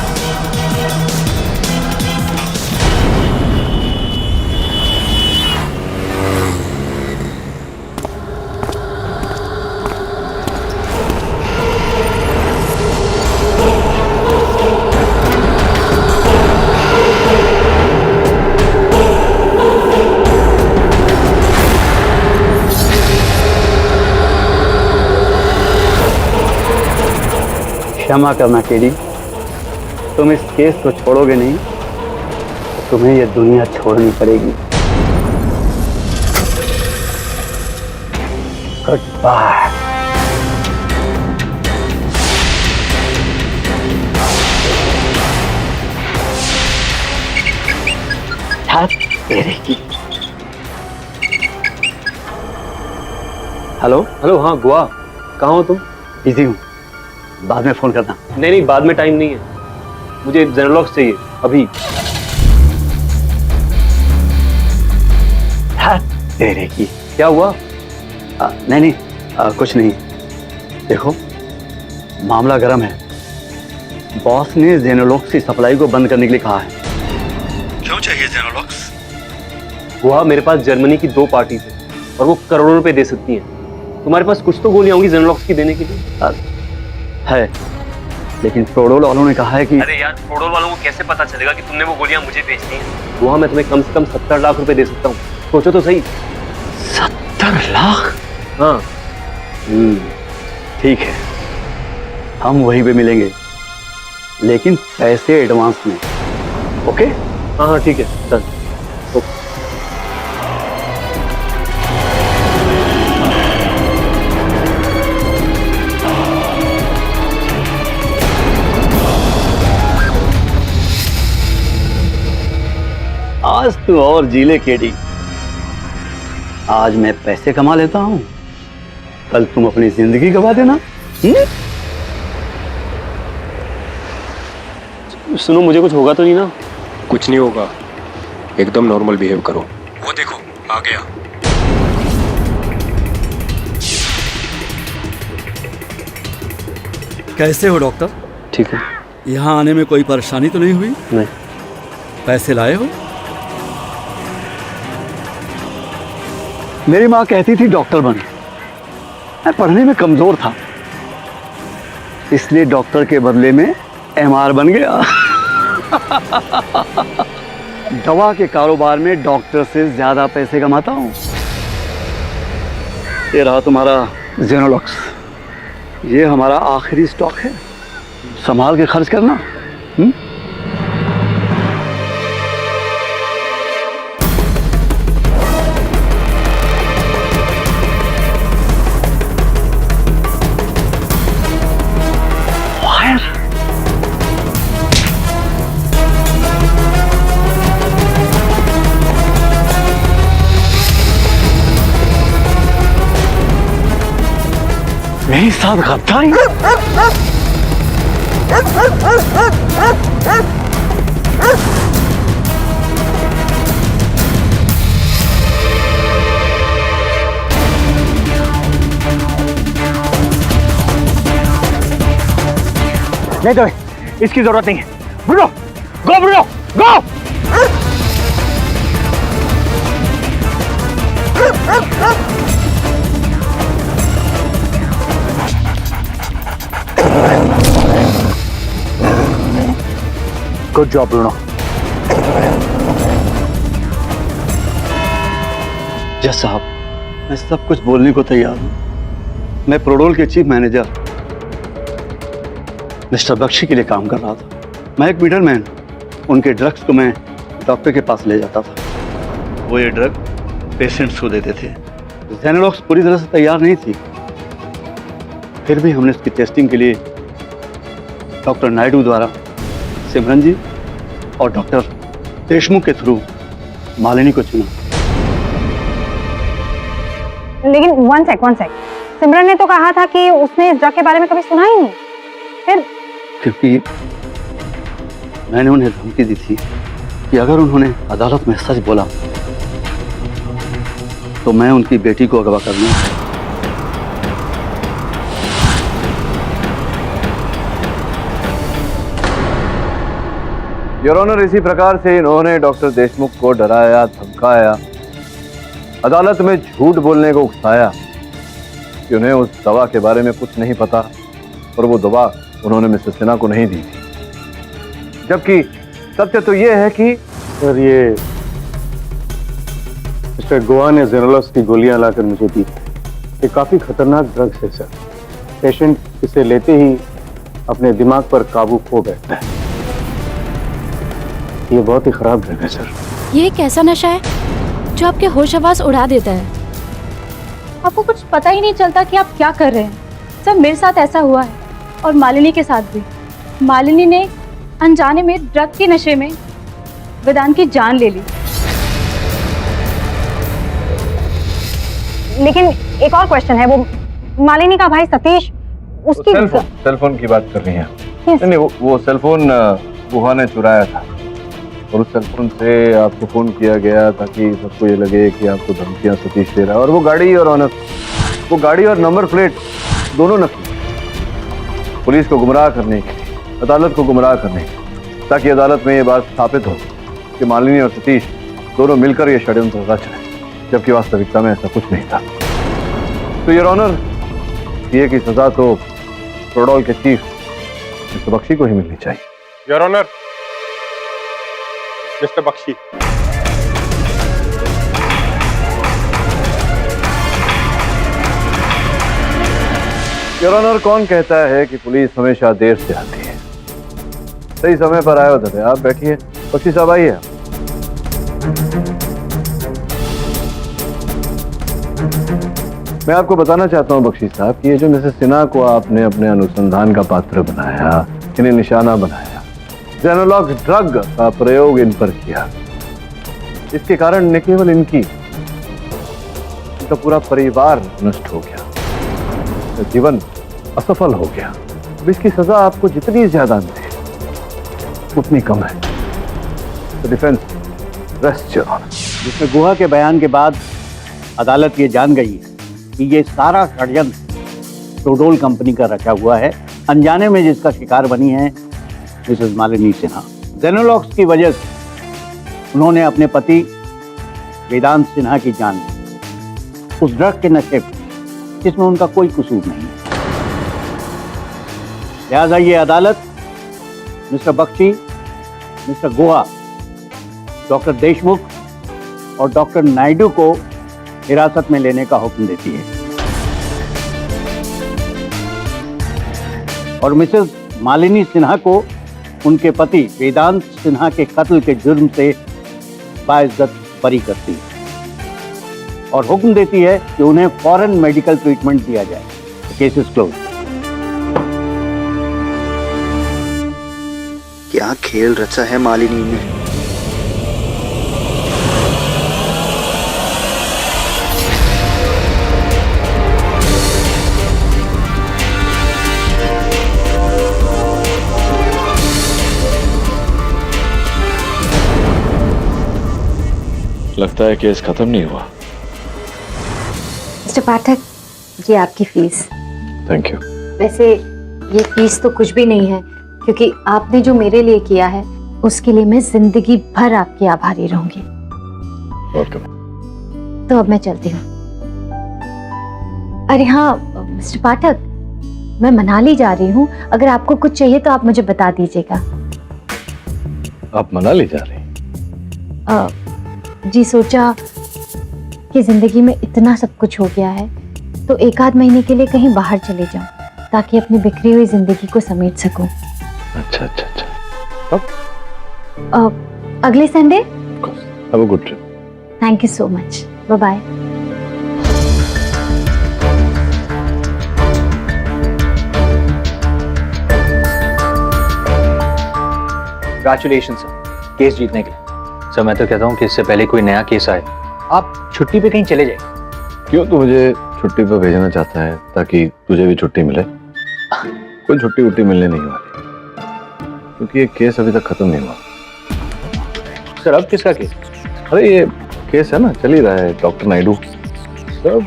क्षमा करना केडी, तुम इस केस को छोड़ोगे नहीं तो तुम्हें यह दुनिया छोड़नी पड़ेगी। Good bye. हेलो हेलो, हाँ गोवा, कहाँ हो तुम? बिजी हूँ, बाद में फोन करना। नहीं, बाद में टाइम नहीं है, मुझे जेनोलॉक्स चाहिए अभी। तेरे की क्या हुआ? नहीं, कुछ नहीं। देखो, मामला गर्म है। बॉस ने जेनोलॉक्स की सप्लाई को बंद करने के लिए कहा है। क्यों चाहिए जेनोलॉक्स? गोवा, मेरे पास जर्मनी की 2 पार्टीज है और वो करोड़ों रुपए दे सकती हैं। तुम्हारे पास कुछ तो गोलियां होंगी जेनोलॉक्स की देने के लिए? है, लेकिन प्रोडोल वालों ने कहा है कि... अरे यार, प्रोडोल वालों को कैसे पता चलेगा कि तुमने वो गोलियां मुझे बेचनी है? गोवा, मैं तुम्हें कम से कम 70 लाख रुपए दे सकता हूँ, सोचो तो सही। 70 लाख? हाँ। ठीक है, हम वहीं पे मिलेंगे, लेकिन पैसे एडवांस में। ओके? हाँ, ठीक है, डन। आज तू और जीले केडी। आज मैं पैसे कमा लेता हूँ, कल तुम अपनी जिंदगी गवा देना। सुनो, मुझे कुछ होगा तो नहीं ना? कुछ नहीं होगा, एकदम नॉर्मल बिहेव करो। वो देखो, आ गया। कैसे हो डॉक्टर? ठीक है। यहाँ आने में कोई परेशानी तो नहीं हुई? नहीं। पैसे लाए हो? मेरी माँ कहती थी डॉक्टर बन। मैं पढ़ने में कमजोर था, इसलिए डॉक्टर के बदले में एमआर बन गया। दवा के कारोबार में डॉक्टर से ज्यादा पैसे कमाता हूँ। ये रहा तुम्हारा जेनोलॉक्स, ये हमारा आखिरी स्टॉक है, संभाल के खर्च करना। मेरे साथ गद्दारी? नहीं तो इसकी जरूरत नहीं है। Bruno, go Bruno, go! Good job Bruno. जज साहब, मैं सब कुछ बोलने को तैयार हूँ। मैं प्रोडोल के चीफ मैनेजर मिस्टर बख्शी के लिए काम कर रहा था। मैं एक मिडलमैन, उनके ड्रग्स को मैं डॉक्टर के पास ले जाता था, वो ये ड्रग पेशेंट्स को देते थे। जेनोलॉक्स पूरी तरह से तैयार नहीं थी, फिर भी हमने इसकी टेस्टिंग के लिए डॉक्टर नायडू द्वारा सिमरन जी और डॉक्टर देशमुख के थ्रू मालिनी को चुना। लेकिन वन सेक, सिमरन ने तो कहा था कि उसने इस ड्रग के बारे में कभी सुना ही नहीं। फिर? क्योंकि मैंने उन्हें धमकी दी थी कि अगर उन्होंने अदालत में सच बोला तो मैं उनकी बेटी को अगवा कर लूंगा। योर ऑनर, इसी प्रकार से इन्होंने डॉक्टर देशमुख को डराया, धमकाया, अदालत में झूठ बोलने को उकसाया कि उन्हें उस दवा के बारे में कुछ नहीं पता और वो दवा उन्होंने मिसेस सिन्हा को नहीं दी थी। जबकि सत्य तो ये है कि सर, ये मिस्टर गोवा ने जेनोलॉक्स की गोलियां लाकर मुझे दी। ये काफी खतरनाक ड्रग्स है सर। पेशेंट इसे लेते ही अपने दिमाग पर काबू खो बैठता है। ये बहुत ही खराब ड्रग है सर। ये एक ऐसा नशा है जो आपके होश हवास उड़ा देता है, आपको कुछ पता ही नहीं चलता कि आप क्या कर रहे हैं। सर, मेरे साथ ऐसा हुआ है और मालिनी के साथ भी। मालिनी ने अनजाने में ड्रग के नशे में वेदांत की जान ले ली। लेकिन एक और क्वेश्चन है, वो मालिनी का भाई सतीश, उसकी सेलफोन की बात कर रही हैं? नहीं, वो सेलफोन गुहा ने चुराया था और उस सेलफोन से आपको फोन किया गया ताकि सबको ये लगे कि आपको धमकियां सतीश दे रहा है। और वो गाड़ी और नंबर प्लेट दोनों नकली, पुलिस को गुमराह करने के लिए, अदालत को गुमराह करने के लिए, ताकि अदालत में ये बात स्थापित हो कि मालिनी और सतीश दोनों मिलकर ये षड्यंत्र रच रहे, जबकि वास्तविकता में ऐसा कुछ नहीं था। तो योर ऑनर, ये की सजा तो प्रोडोल के चीफ मिस्टर बख्शी को ही मिलनी चाहिए। Your honour, mister Bakshi. Your honour, कौन कहता है कि पुलिस हमेशा देर से आती है? सही समय पर आए होते थे। आप बैठिए, बख्शी साहब आइए। मैं आपको बताना चाहता हूं बख्शी साहब कि ये जो मिसेस सिन्हा को आपने अपने अनुसंधान का पात्र बनाया, इन्हें निशाना बनाया, जेनोलॉग ड्रग का प्रयोग इन पर किया, इसके कारण न केवल इनका पूरा परिवार नष्ट हो गया, जीवन असफल हो गया। अब इसकी सजा आपको जितनी ज्यादा मिले उतनी कम है। तो डिफेंस रेस्ट योर ऑनर। जिसमें गुहा के बयान के बाद अदालत ये जान गई है कि ये सारा षड्यंत्र प्रोडोल कंपनी का रचा हुआ है, अनजाने में जिसका शिकार बनी है मिसेस मालिनी सिन्हा। जेनोलॉक्स की वजह से उन्होंने अपने पति वेदांत सिन्हा की जान ली, उस ड्रग के नशे पर जिसमें उनका कोई कसूर नहीं है। लिहाजा ये अदालत मिस्टर बख्शी, मिस्टर गुहा, डॉक्टर देशमुख और डॉक्टर नायडू को हिरासत में लेने का हुक्म देती है और मिसेस मालिनी सिन्हा को उनके पति वेदांत सिन्हा के कत्ल के जुर्म से बाइज्जत बरी करती है और हुक्म देती है कि उन्हें फौरन मेडिकल ट्रीटमेंट दिया जाए। Case is close. क्या खेल रचा है मालिनी ने। लगता है केस खत्म नहीं हुआ। मिस्टर पाठक, ये आपकी फीस। Thank you. वैसे ये फीस तो कुछ भी नहीं है, क्योंकि आपने जो मेरे लिए किया है उसके लिए मैं जिंदगी भर आपकी आभारी रहूंगी। वेलकम। तो अब मैं चलती हूँ। अरे हाँ मिस्टर पाठक, मैं मनाली जा रही हूँ, अगर आपको कुछ चाहिए तो आप मुझे बता दीजिएगा। आप मनाली जा रही हैं? जी, सोचा कि जिंदगी में इतना सब कुछ हो गया है तो एक आध महीने के लिए कहीं बाहर चले जाऊं, ताकि अपनी बिखरी हुई जिंदगी को समेट सकूं। अच्छा अच्छा अच्छा। कब? अगले Sunday. Have a good trip. Thank you so much. Bye bye. Congratulation sir, case जीतने के लिए। सर मैं तो कहता हूँ कि इससे पहले कोई नया केस आए आप छुट्टी पे कहीं चले जाए। क्यों तू मुझे छुट्टी पे भेजना चाहता है ताकि तुझे भी छुट्टी मिले? कोई छुट्टी वुट्टी मिलने नहीं वाली, क्योंकि ये केस अभी तक खत्म नहीं हुआ। सर अब किसका केस? अरे ये केस है ना, चल ही रहा है, doctor Naidu. Sir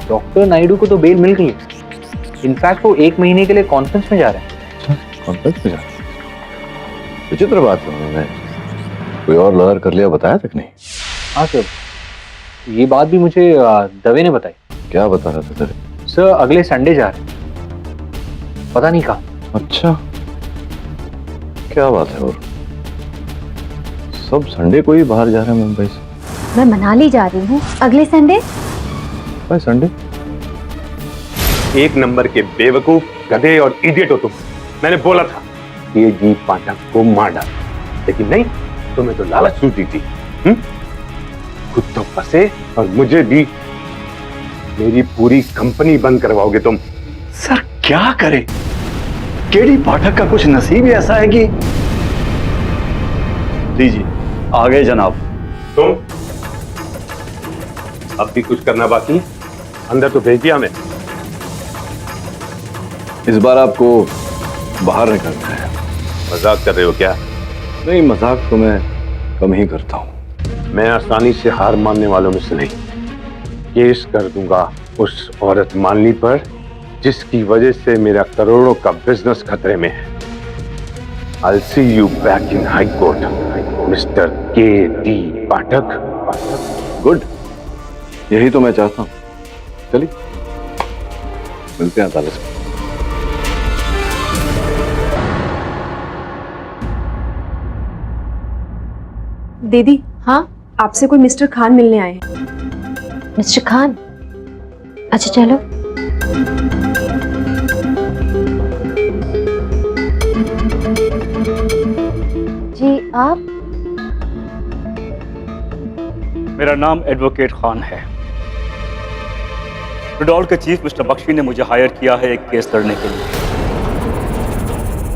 doctor Naidu को तो बेल मिल गई है। इनफैक्ट वो 1 महीने के लिए कॉन्फ्रेंस में जा रहे हैं। कॉन्फ्रेंस में जा रहे हैं? विचित्र बात है। उन्होंने कोई और लॉयर कर लिया, बताया तक नहीं? हाँ सर, ये बात भी मुझे दवे ने बताई। क्या बता रहा था तेरे? सर अगले संडे जा रहे हैं, पता नहीं कहाँ। अच्छा, क्या बात है। और सब संडे को ही बाहर जा रहे हैं मुंबई से? मैं मनाली जा रही हूँ अगले संडे। भाई संडे? एक नंबर के बेवकूफ, गधे और इडियट हो तुम। मैंने बोला था ये जी पाठक को मार डाल, लेकिन नहीं, तुम्हें तो लालच सूझी थी। खुद तो फंसे और मुझे भी। मेरी पूरी कंपनी बंद करवाओगे तुम। सर क्या करे, केडी पाठक का कुछ नसीब ही ऐसा है कि। लीजिए आगे जनाब। तुम अब भी कुछ करना बाकी? अंदर तो भेज दिया हमें। इस बार आपको बाहर निकलना है। मजाक कर रहे हो क्या? नहीं, मजाक तो मैं कम ही करता हूँ। मैं आसानी से हार मानने वालों में से नहीं। केस कर दूंगा उस औरत माननी पर जिसकी वजह से मेरा करोड़ों का बिजनेस खतरे में है। I'll see you back in High Court, Mr. K.D. Pathak. Good, यही तो मैं चाहता हूँ। चलिए मिलते हैं अदालत में। दीदी, हाँ, आपसे कोई मिस्टर खान मिलने आए हैं। मिस्टर खान? अच्छा चलो। जी आप? मेरा नाम एडवोकेट खान है। प्रोडॉल के चीफ मिस्टर बख्शी ने मुझे हायर किया है एक केस लड़ने के लिए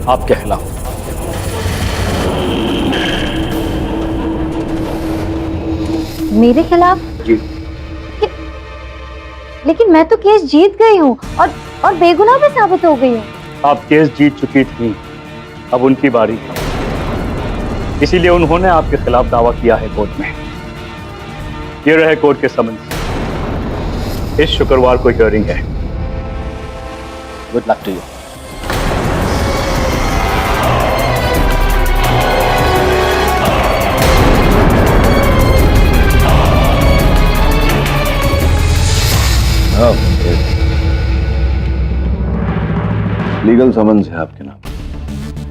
आपके खिलाफ। मेरे खिलाफ? जी। लेकिन मैं तो केस जीत गई हूँ और बेगुनाह भी साबित हो गई हूँ। आप केस जीत चुकी थी, अब उनकी बारी, इसीलिए उन्होंने आपके खिलाफ दावा किया है कोर्ट में। ये रहे कोर्ट के समन्स। इस शुक्रवार को हियरिंग है। Good luck to you. Legal summons है आपके नाम,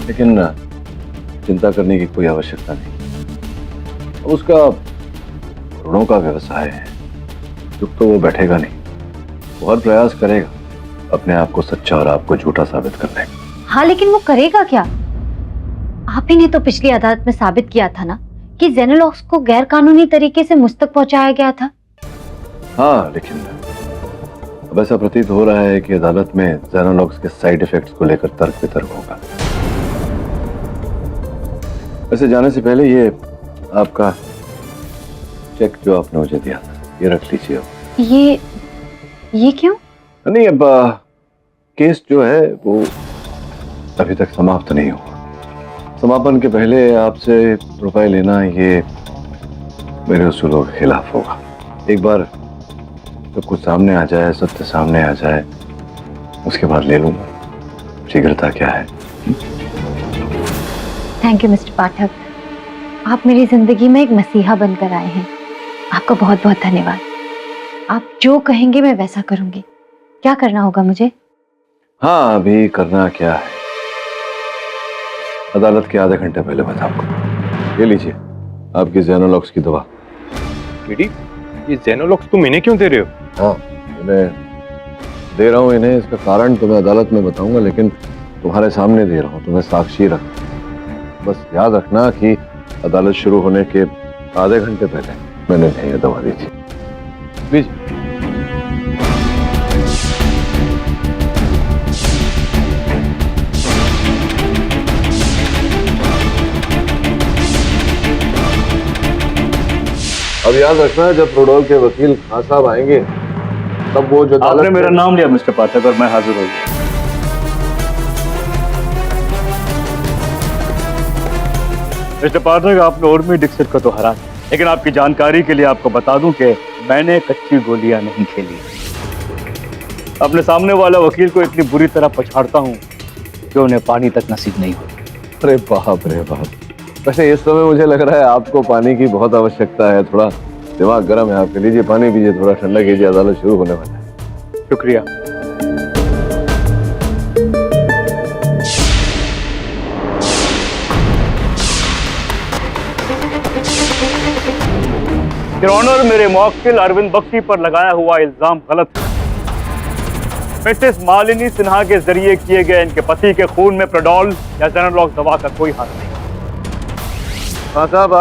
लेकिन चिंता करने की कोई आवश्यकता नहीं। अब उसका करोड़ों का व्यवसाय है, चुप तो वो बैठेगा नहीं। वो हर प्रयास करेगा अपने आप को सच्चा और आपको झूठा साबित करने का। हाँ, लेकिन वो करेगा क्या? आप ही ने तो पिछली अदालत में साबित किया था ना कि जेनोलॉक्स को गैर कानूनी तरीके से मुझ तक पहुंचाया गया था। हाँ, लेकिन अब ऐसा प्रतीत हो रहा है कि अदालत में जेनोलॉक्स के साइड इफेक्ट्स को लेकर तर्क वितर्क होगा। वैसे जाने से पहले ये आपका चेक जो आपने मुझे दिया था, ये रख लीजिए। ये क्यों? नहीं, अब केस जो है वो अभी तक समाप्त नहीं हुआ। समापन के पहले आपसे रुपए लेना ये मेरे उसूलों के खिलाफ होगा। एक बार तो कुछ सामने आ जाए, सत्य सामने आ जाए, उसके बाद ले लूंगा। शीघ्रता क्या है। थैंक यू मिस्टर पाठक, आप मेरी जिंदगी में एक मसीहा बनकर आए हैं। आपका बहुत बहुत धन्यवाद। आप जो कहेंगे मैं वैसा करूंगी। क्या करना होगा मुझे? हाँ, अभी करना क्या है, अदालत के आधे घंटे पहले बताऊंगा। ये लीजिए आपकी जेनोलॉक्स की दवा। केडी, ये जेनोलॉक्स तुम इन्हें क्यों दे रहे हो? हाँ, मैं दे रहा हूँ इन्हें। इसका कारण तो मैं अदालत में बताऊंगा, लेकिन तुम्हारे सामने दे रहा हूँ, तुम्हें साक्षी रख। बस याद रखना कि अदालत शुरू होने के आधे घंटे पहले मैंने इन्हें ये दवा दी थी। लीजिए। अब याद रखना, जब प्रोडोल के वकील खान साहब आएंगे तब वो जो आपने मेरा नाम लिया मिस्टर पाठक और मैं हाजिर हो गया। मिस्टर पाठक, आपने उर्मी डिक्सित को तो हरा दिया, लेकिन आपकी जानकारी के लिए आपको बता दूं कि मैंने कच्ची गोलियां नहीं खेली। अपने सामने वाला वकील को इतनी बुरी तरह पछाड़ता हूं कि उन्हें पानी तक नसीब नहीं होती। अरे बाप रे बाप। वैसे इस समय मुझे लग रहा है आपको पानी की बहुत आवश्यकता है। थोड़ा दिमाग गर्म है आपके। लीजिए पानी पीजिए, थोड़ा ठंडा कीजिए, अदालत शुरू होने वाला है। शुक्रिया। योर ऑनर, मेरे मुवक्किल अरविंद बख्शी पर लगाया हुआ इल्जाम गलत है। मिसेस मालिनी सिन्हा के जरिए किए गए इनके पति के खून में प्रोडॉल या जेनोलॉक्स दवा का कोई हाथ नहीं। हाँ साहब,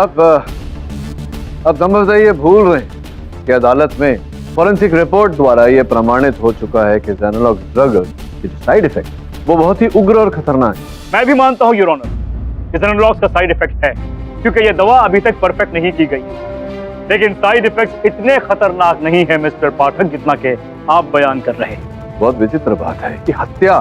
आप संभवतः ये भूल रहे हैं कि अदालत में फॉरेंसिक रिपोर्ट द्वारा ये प्रमाणित हो चुका है कि जेनोलॉक्स ड्रग के जो साइड इफेक्ट वो बहुत ही उग्र और खतरनाक है। मैं भी मानता हूं योर ऑनर कि जेनोलॉक्स का साइड इफेक्ट है, क्योंकि यह दवा अभी तक परफेक्ट नहीं की गई। लेकिन साइड इफेक्ट्स इतने खतरनाक नहीं है मिस्टर पाठक जितना कि आप बयान कर रहे हैं। बहुत विचित्र बात है कि हत्या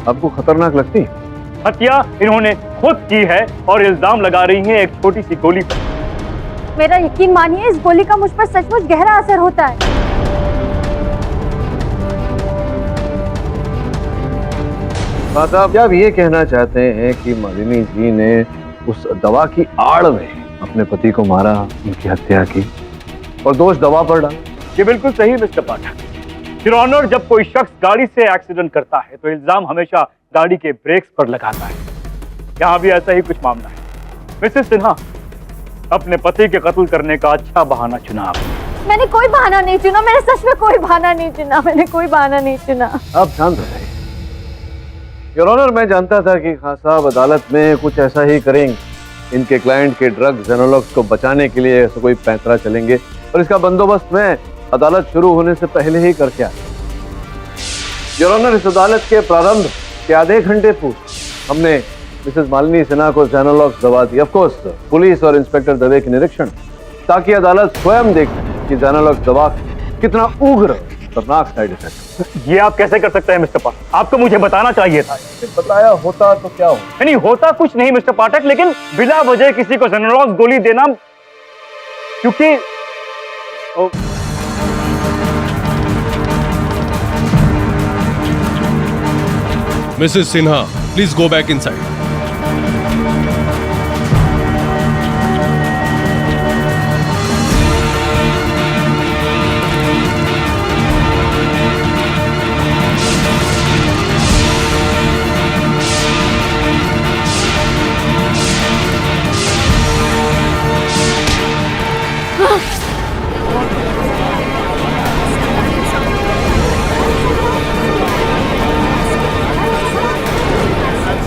आपको खतरनाक लगती है? हत्या इन्होंने खुद की है और इल्जाम लगा रही हैं एक छोटी सी गोली पर। मेरा यकीन मानिए, इस गोली का मुझ पर सचमुच गहरा असर होता है। साहब, क्या आप ये कहना चाहते हैं कि मालिनी जी ने उस दवा की आड़ में अपने पति को मारा, उनकी हत्या की और दोष दवा पर डाला? ये बिल्कुल सही मिस्टर पाठक। योर ऑनर, जब कोई शख्स गाड़ी से एक्सीडेंट करता है तो इल्जाम हमेशा गाड़ी के ब्रेक्स पर लगाता है। यहाँ भी ऐसा ही कुछ मामला है। मिसेस सिन्हा, अपने पति के कत्ल करने का अच्छा बहाना चुना आपने। मैंने कोई बहाना नहीं चुना, मैंने सच में कोई बहाना नहीं चुना, मैंने कोई बहाना नहीं चुना। आप शांत रहिए। योर ऑनर, मैं जानता था कि खान साहब अदालत में कुछ ऐसा ही करेंगे। इनके क्लाइंट के ड्रग जेनोलॉक्स को बचाने के लिए ऐसा कोई पैंतरा चलेंगे और इसका बंदोबस्त मैं अदालत शुरू होने से पहले ही करके आया। योर ऑनर, इस अदालत के प्रारंभ के आधे घंटे पूर्व हमने मिसेस मालिनी सिन्हा को जेनोलॉक्स दवा दी। ऑफ कोर्स पुलिस और इंस्पेक्टर दवे के निरीक्षण, ताकि अदालत स्वयं देख कि जेनोलॉक्स दवा कितना उग्र खतरनाक साइड इफेक्ट। ये आप कैसे कर सकते हैं मिस्टर पाठक? आपको मुझे बताना चाहिए था। बताया होता तो क्या हो? नहीं होता कुछ नहीं मिस्टर पाठक, लेकिन बिना वजह किसी को जेनोलॉक्स गोली देना, क्योंकि Mrs Sinha, please go back inside.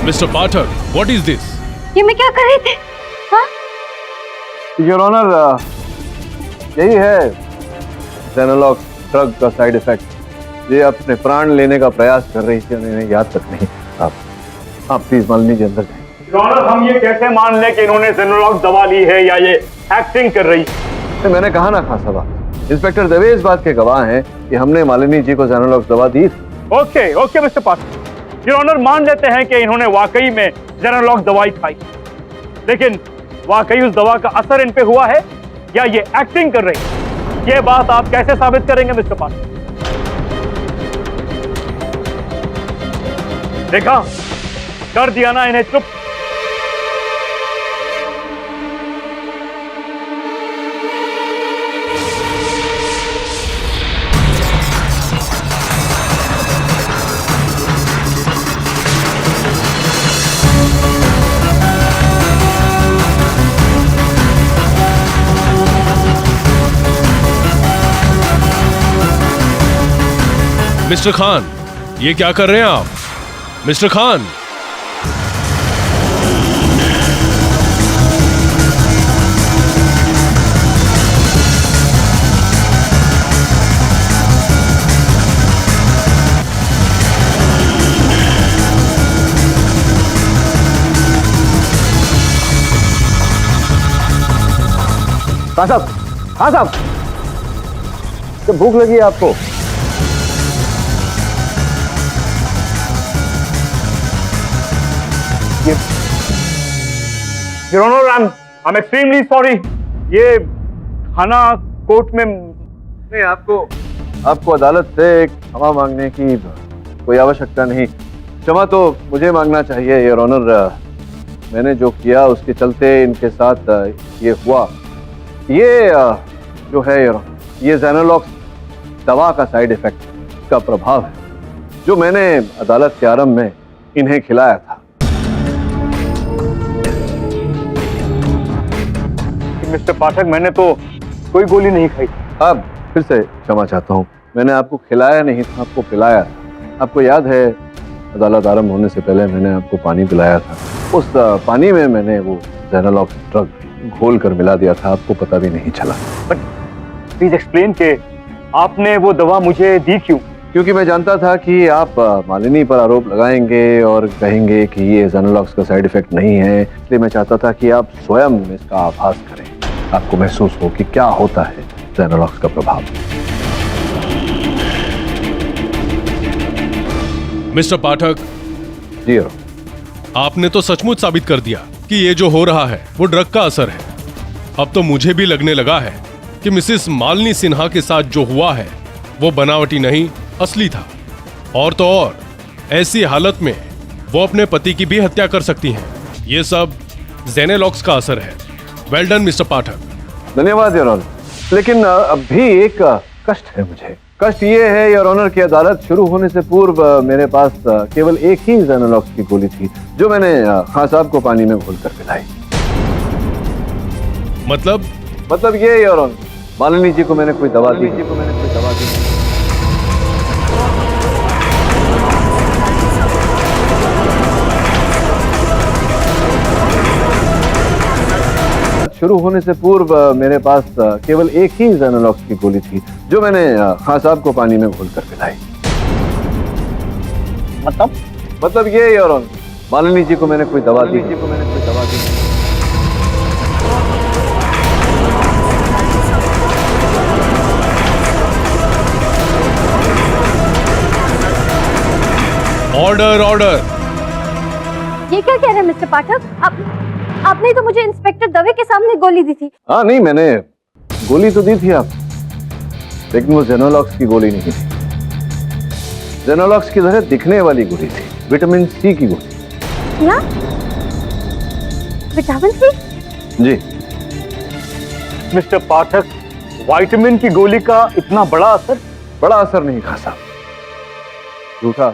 Mister Pathak, what is this? ये मैं क्या कर रही थी? हाँ? योर ऑनर, यही है जेनोलॉक्स ड्रग का साइड इफेक्ट। ये अपने प्राण लेने का प्रयास कर रही थी, उन्हें याद तक नहीं। आप प्लीज मालिनी जी अंदर जाएं। योर ऑनर, हम ये कैसे मान लें कि इन्होंने जेनोलॉक्स दवा ली है या ये एक्टिंग कर रही है? मैंने कहा ना खान साहब, इंस्पेक्टर दवे इस बात के गवाह हैं कि हमने मालिनी जी को जेनोलॉक्स दवा दी थी। Okay mister Pathak, your honour, मान लेते हैं कि इन्होंने वाकई में जेनोलॉक्स दवाई खाई, लेकिन वाकई उस दवा का असर इन पे हुआ है या ये एक्टिंग कर रही है? ये बात आप कैसे साबित करेंगे मिस्टर पाठक? देखा, कर दिया ना इन्हें चुप। मिस्टर खान, ये क्या कर रहे हैं आप? मिस्टर खान! खान साहब, जब भूख लगी है आपको? Your Honor, I'm extremely sorry. ये खाना कोर्ट में नहीं, आपको अदालत से एक क्षमा मांगने की कोई आवश्यकता नहीं। क्षमा तो मुझे मांगना चाहिए योर ऑनर। मैंने जो किया उसके चलते इनके साथ ये हुआ। ये जो है योर ऑनर, ये जेनोलॉक्स दवा का साइड इफेक्ट का प्रभाव है जो मैंने अदालत के आरंभ में इन्हें खिलाया था। मिस्टर पाठक, मैंने तो कोई गोली नहीं खाई। अब फिर से क्षमा चाहता हूँ, मैंने आपको खिलाया नहीं था, आपको पिलाया था। आपको याद है अदालत आरंभ होने से पहले मैंने आपको पानी पिलाया था। उस पानी में मैंने वो जेनोलॉक्स ड्रग घोल कर मिला दिया था, आपको पता भी नहीं चला। बट प्लीज एक्सप्लेन के आपने वो दवा मुझे दी क्यों? क्योंकि मैं जानता था कि आप मालिनी पर आरोप लगाएंगे और कहेंगे कि ये जेनोलॉक्स का साइड इफेक्ट नहीं है, इसलिए मैं चाहता था कि आप स्वयं इसका आभास करें, आपको महसूस हो कि क्या होता है जेनोलॉक्स का प्रभाव। मिस्टर पाठक। जी आपने तो सचमुच साबित कर दिया कि ये जो हो रहा है वो ड्रग का असर है। अब तो मुझे भी लगने लगा है कि मिसेस मालिनी सिन्हा के साथ जो हुआ है वो बनावटी नहीं, असली था। और तो और ऐसी हालत में वो अपने पति की भी हत्या कर सकती हैं। ये सब जेनेलॉक्स का असर है। वेल डन मिस्टर पाठक। धन्यवाद योर ऑनर। लेकिन अभी एक कष्ट है मुझे। कष्ट ये है योर ऑनर की अदालत शुरू होने से पूर्व मेरे पास केवल एक ही जेनेलॉक्स की गोली थी जो मैंने खान साहब को पानी में घोल कर पिलाई। मतलब ये योर ऑनर, मालिनी जी को मैंने कोई दवा दी। शुरू होने से पूर्व मेरे पास केवल एक ही जेनेलॉक्स की गोली थी जो मैंने खान साहब को पानी में घोल कर पिलाई। मतलब ये योर ऑनर, मालिनी जी को मैंने कोई दवा दी। Order order. ये क्या कह रहे हैं मिस्टर पाठक? आपने तो मुझे इंस्पेक्टर दवे के सामने गोली दी थी। हाँ नहीं, मैंने गोली तो दी थी आप, लेकिन वो जेनोलॉक्स की गोली नहीं थी। जेनोलॉक्स की तरह दिखने वाली गोली थी, विटामिन सी की गोली। क्या? Vitamin C? जी मिस्टर पाठक, विटामिन की गोली का इतना बड़ा असर? बड़ा असर नहीं खान साहब, झूठा।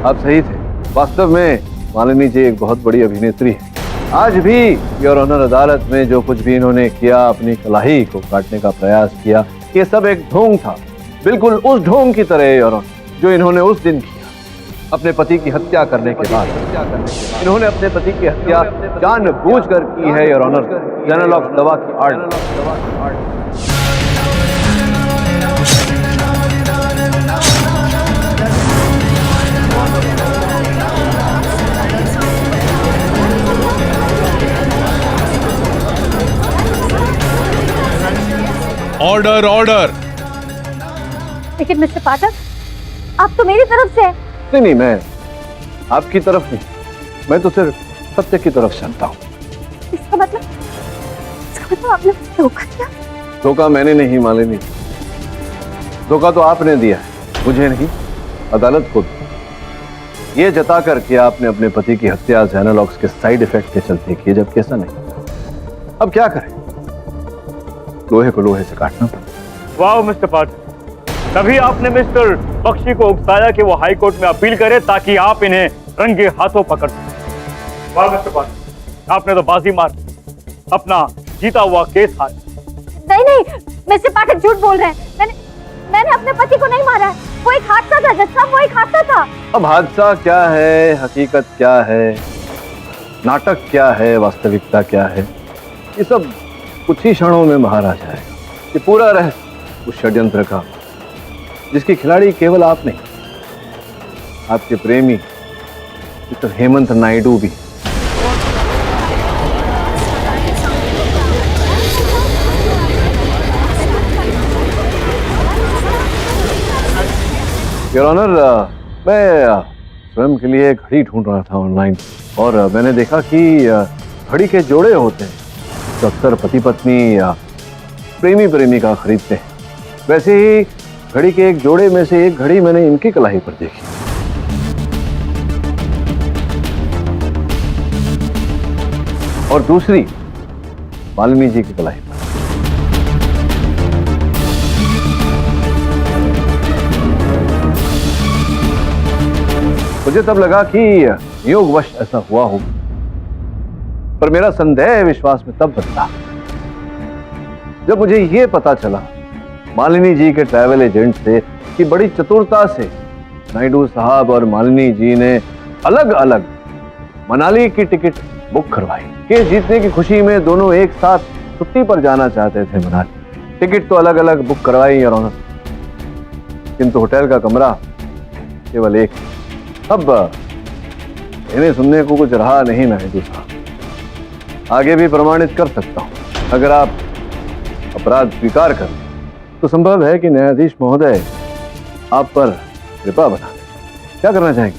आप सही थे। वास्तव में मालिनी जी एक बहुत बड़ी अभिनेत्री है। आज भी योर ऑनर अदालत में जो कुछ भी इन्होंने किया, अपनी कलाई को काटने का प्रयास किया, ये सब एक ढोंग था, बिल्कुल उस ढोंग की तरह योर ऑनर जो इन्होंने उस दिन किया। अपने पति की हत्या करने के बाद इन्होंने अपने पति की हत्या जानबूझकर की है योर ऑनर, जेनेलॉक्स दवा की आड़ में। Order order. लेकिन मिस्टर पाठक, आप तो मेरी तरफ से हैं। नहीं, मैं आपकी तरफ नहीं, मैं तो सिर्फ सत्य की तरफ चलता हूँ। इसका मतलब आपने धोखा दिया? धोखा मैंने नहीं मालिनी, धोखा तो आपने दिया है, मुझे नहीं, अदालत को। ये जता कर कि आपने अपने पति की हत्या जेनेलॉक्स के साइड इफेक्ट के चलते की, जबकि ऐसा नहीं। अब क्या करें, लोहे को लोहे से काटना पड़ा। वाह मिस्टर पाठक, तभी आपने मिस्टर बख्शी को उकसाया कि वो हाई कोर्ट में अपील करे ताकि आप इन्हें रंगे हाथों पकड़ सकें। वाह मिस्टर पाठक, आपने तो बाजी मार अपना जीता हुआ केस हार। नहीं, मिस्टर पाठक झूठ बोल रहे हैं। मैंने अपने पति को नहीं मारा है, वो एक हादसा था जज साहब, वो एक हादसा था। अब हादसा क्या है, हकीकत क्या है, नाटक क्या है, वास्तविकता क्या है, ये सब कुछ ही क्षणों में बाहर आ जाएगा। ये पूरा रहस्य उस षड्यंत्र का, जिसके खिलाड़ी केवल आप नहीं, आपके प्रेमी मिस्टर हेमंत नायडू भी। योर ऑनर, मैं स्वयं के लिए घड़ी ढूंढ रहा था ऑनलाइन, और मैंने देखा कि घड़ी के जोड़े होते हैं तो अक्सर पति पत्नी या प्रेमी प्रेमिका खरीदते हैं। वैसे ही घड़ी के एक जोड़े में से एक घड़ी मैंने इनकी कलाई पर देखी, और दूसरी मालिनी जी की कलाई पर। मुझे तब लगा कि योगवश ऐसा हुआ हो, पर मेरा संदेह विश्वास में तब बदला जब मुझे यह पता चला मालिनी जी के ट्रैवल एजेंट से कि बड़ी चतुरता से नायडू साहब और मालिनी जी ने अलग अलग मनाली की टिकट बुक करवाई। केस जीतने की खुशी में दोनों एक साथ छुट्टी पर जाना चाहते थे मनाली। टिकट तो अलग अलग बुक करवाई योर ऑनर, किंतु होटल का कमरा केवल एक। अब इन्हें सुनने को कुछ रहा नहीं नायडू साहब। आगे भी प्रमाणित कर सकता हूं, अगर आप अपराध स्वीकार करें तो संभव है कि न्यायाधीश महोदय आप पर कृपा बना दें। क्या करना चाहेंगे?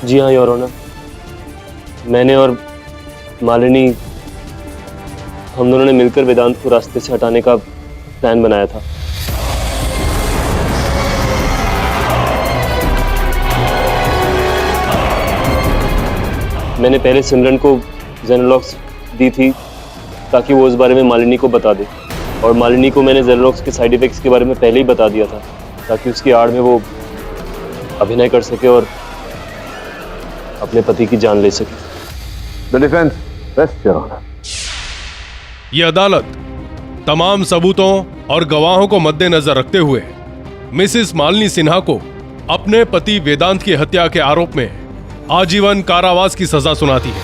जी हाँ योर ऑनर, मैंने और मालिनी हम दोनों ने मिलकर वेदांत को रास्ते से हटाने का प्लान बनाया था। मैंने पहले सिमरन को जेनोलॉक्स दी थी ताकि वो उस बारे में मालिनी को बता दे, और मालिनी को मैंने जेनोलॉक्स के साइड इफेक्ट्स के बारे में पहले ही बता दिया था ताकि उसकी आड़ में वो अभिनय कर सके और अपने पति की जान ले सके। The defence rest your honour. ये अदालत तमाम सबूतों और गवाहों को मद्देनजर रखते हुए मिसेस मालिनी सिन्हा को अपने पति वेदांत की हत्या के आरोप में आजीवन कारावास की सजा सुनाती है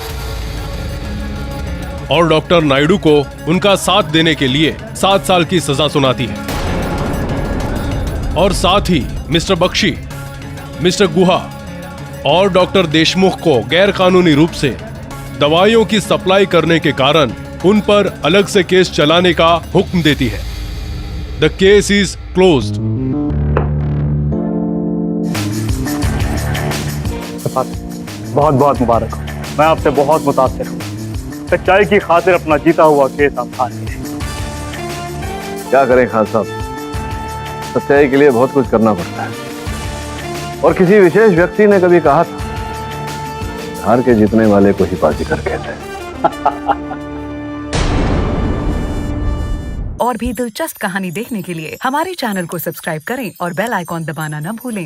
और डॉक्टर नायडू को उनका साथ देने के लिए 7 साल की सजा सुनाती है, और साथ ही मिस्टर बख्शी, मिस्टर गुहा और डॉक्टर देशमुख को गैरकानूनी रूप से दवाइयों की सप्लाई करने के कारण उन पर अलग से केस चलाने का हुक्म देती है। The case is closed. बहुत बहुत मुबारक हो। मैं आपसे बहुत मुतासिर हूँ। सच्चाई की खातिर अपना जीता हुआ केस आप हार गए। क्या करें खान साहब, सच्चाई के लिए बहुत कुछ करना पड़ता है। और किसी विशेष व्यक्ति ने कभी कहा था, हार के जीतने वाले को ही बाजीगर कहते हैं। और भी दिलचस्प कहानी देखने के लिए हमारे चैनल को सब्सक्राइब करें और बेल आइकॉन दबाना न भूलें।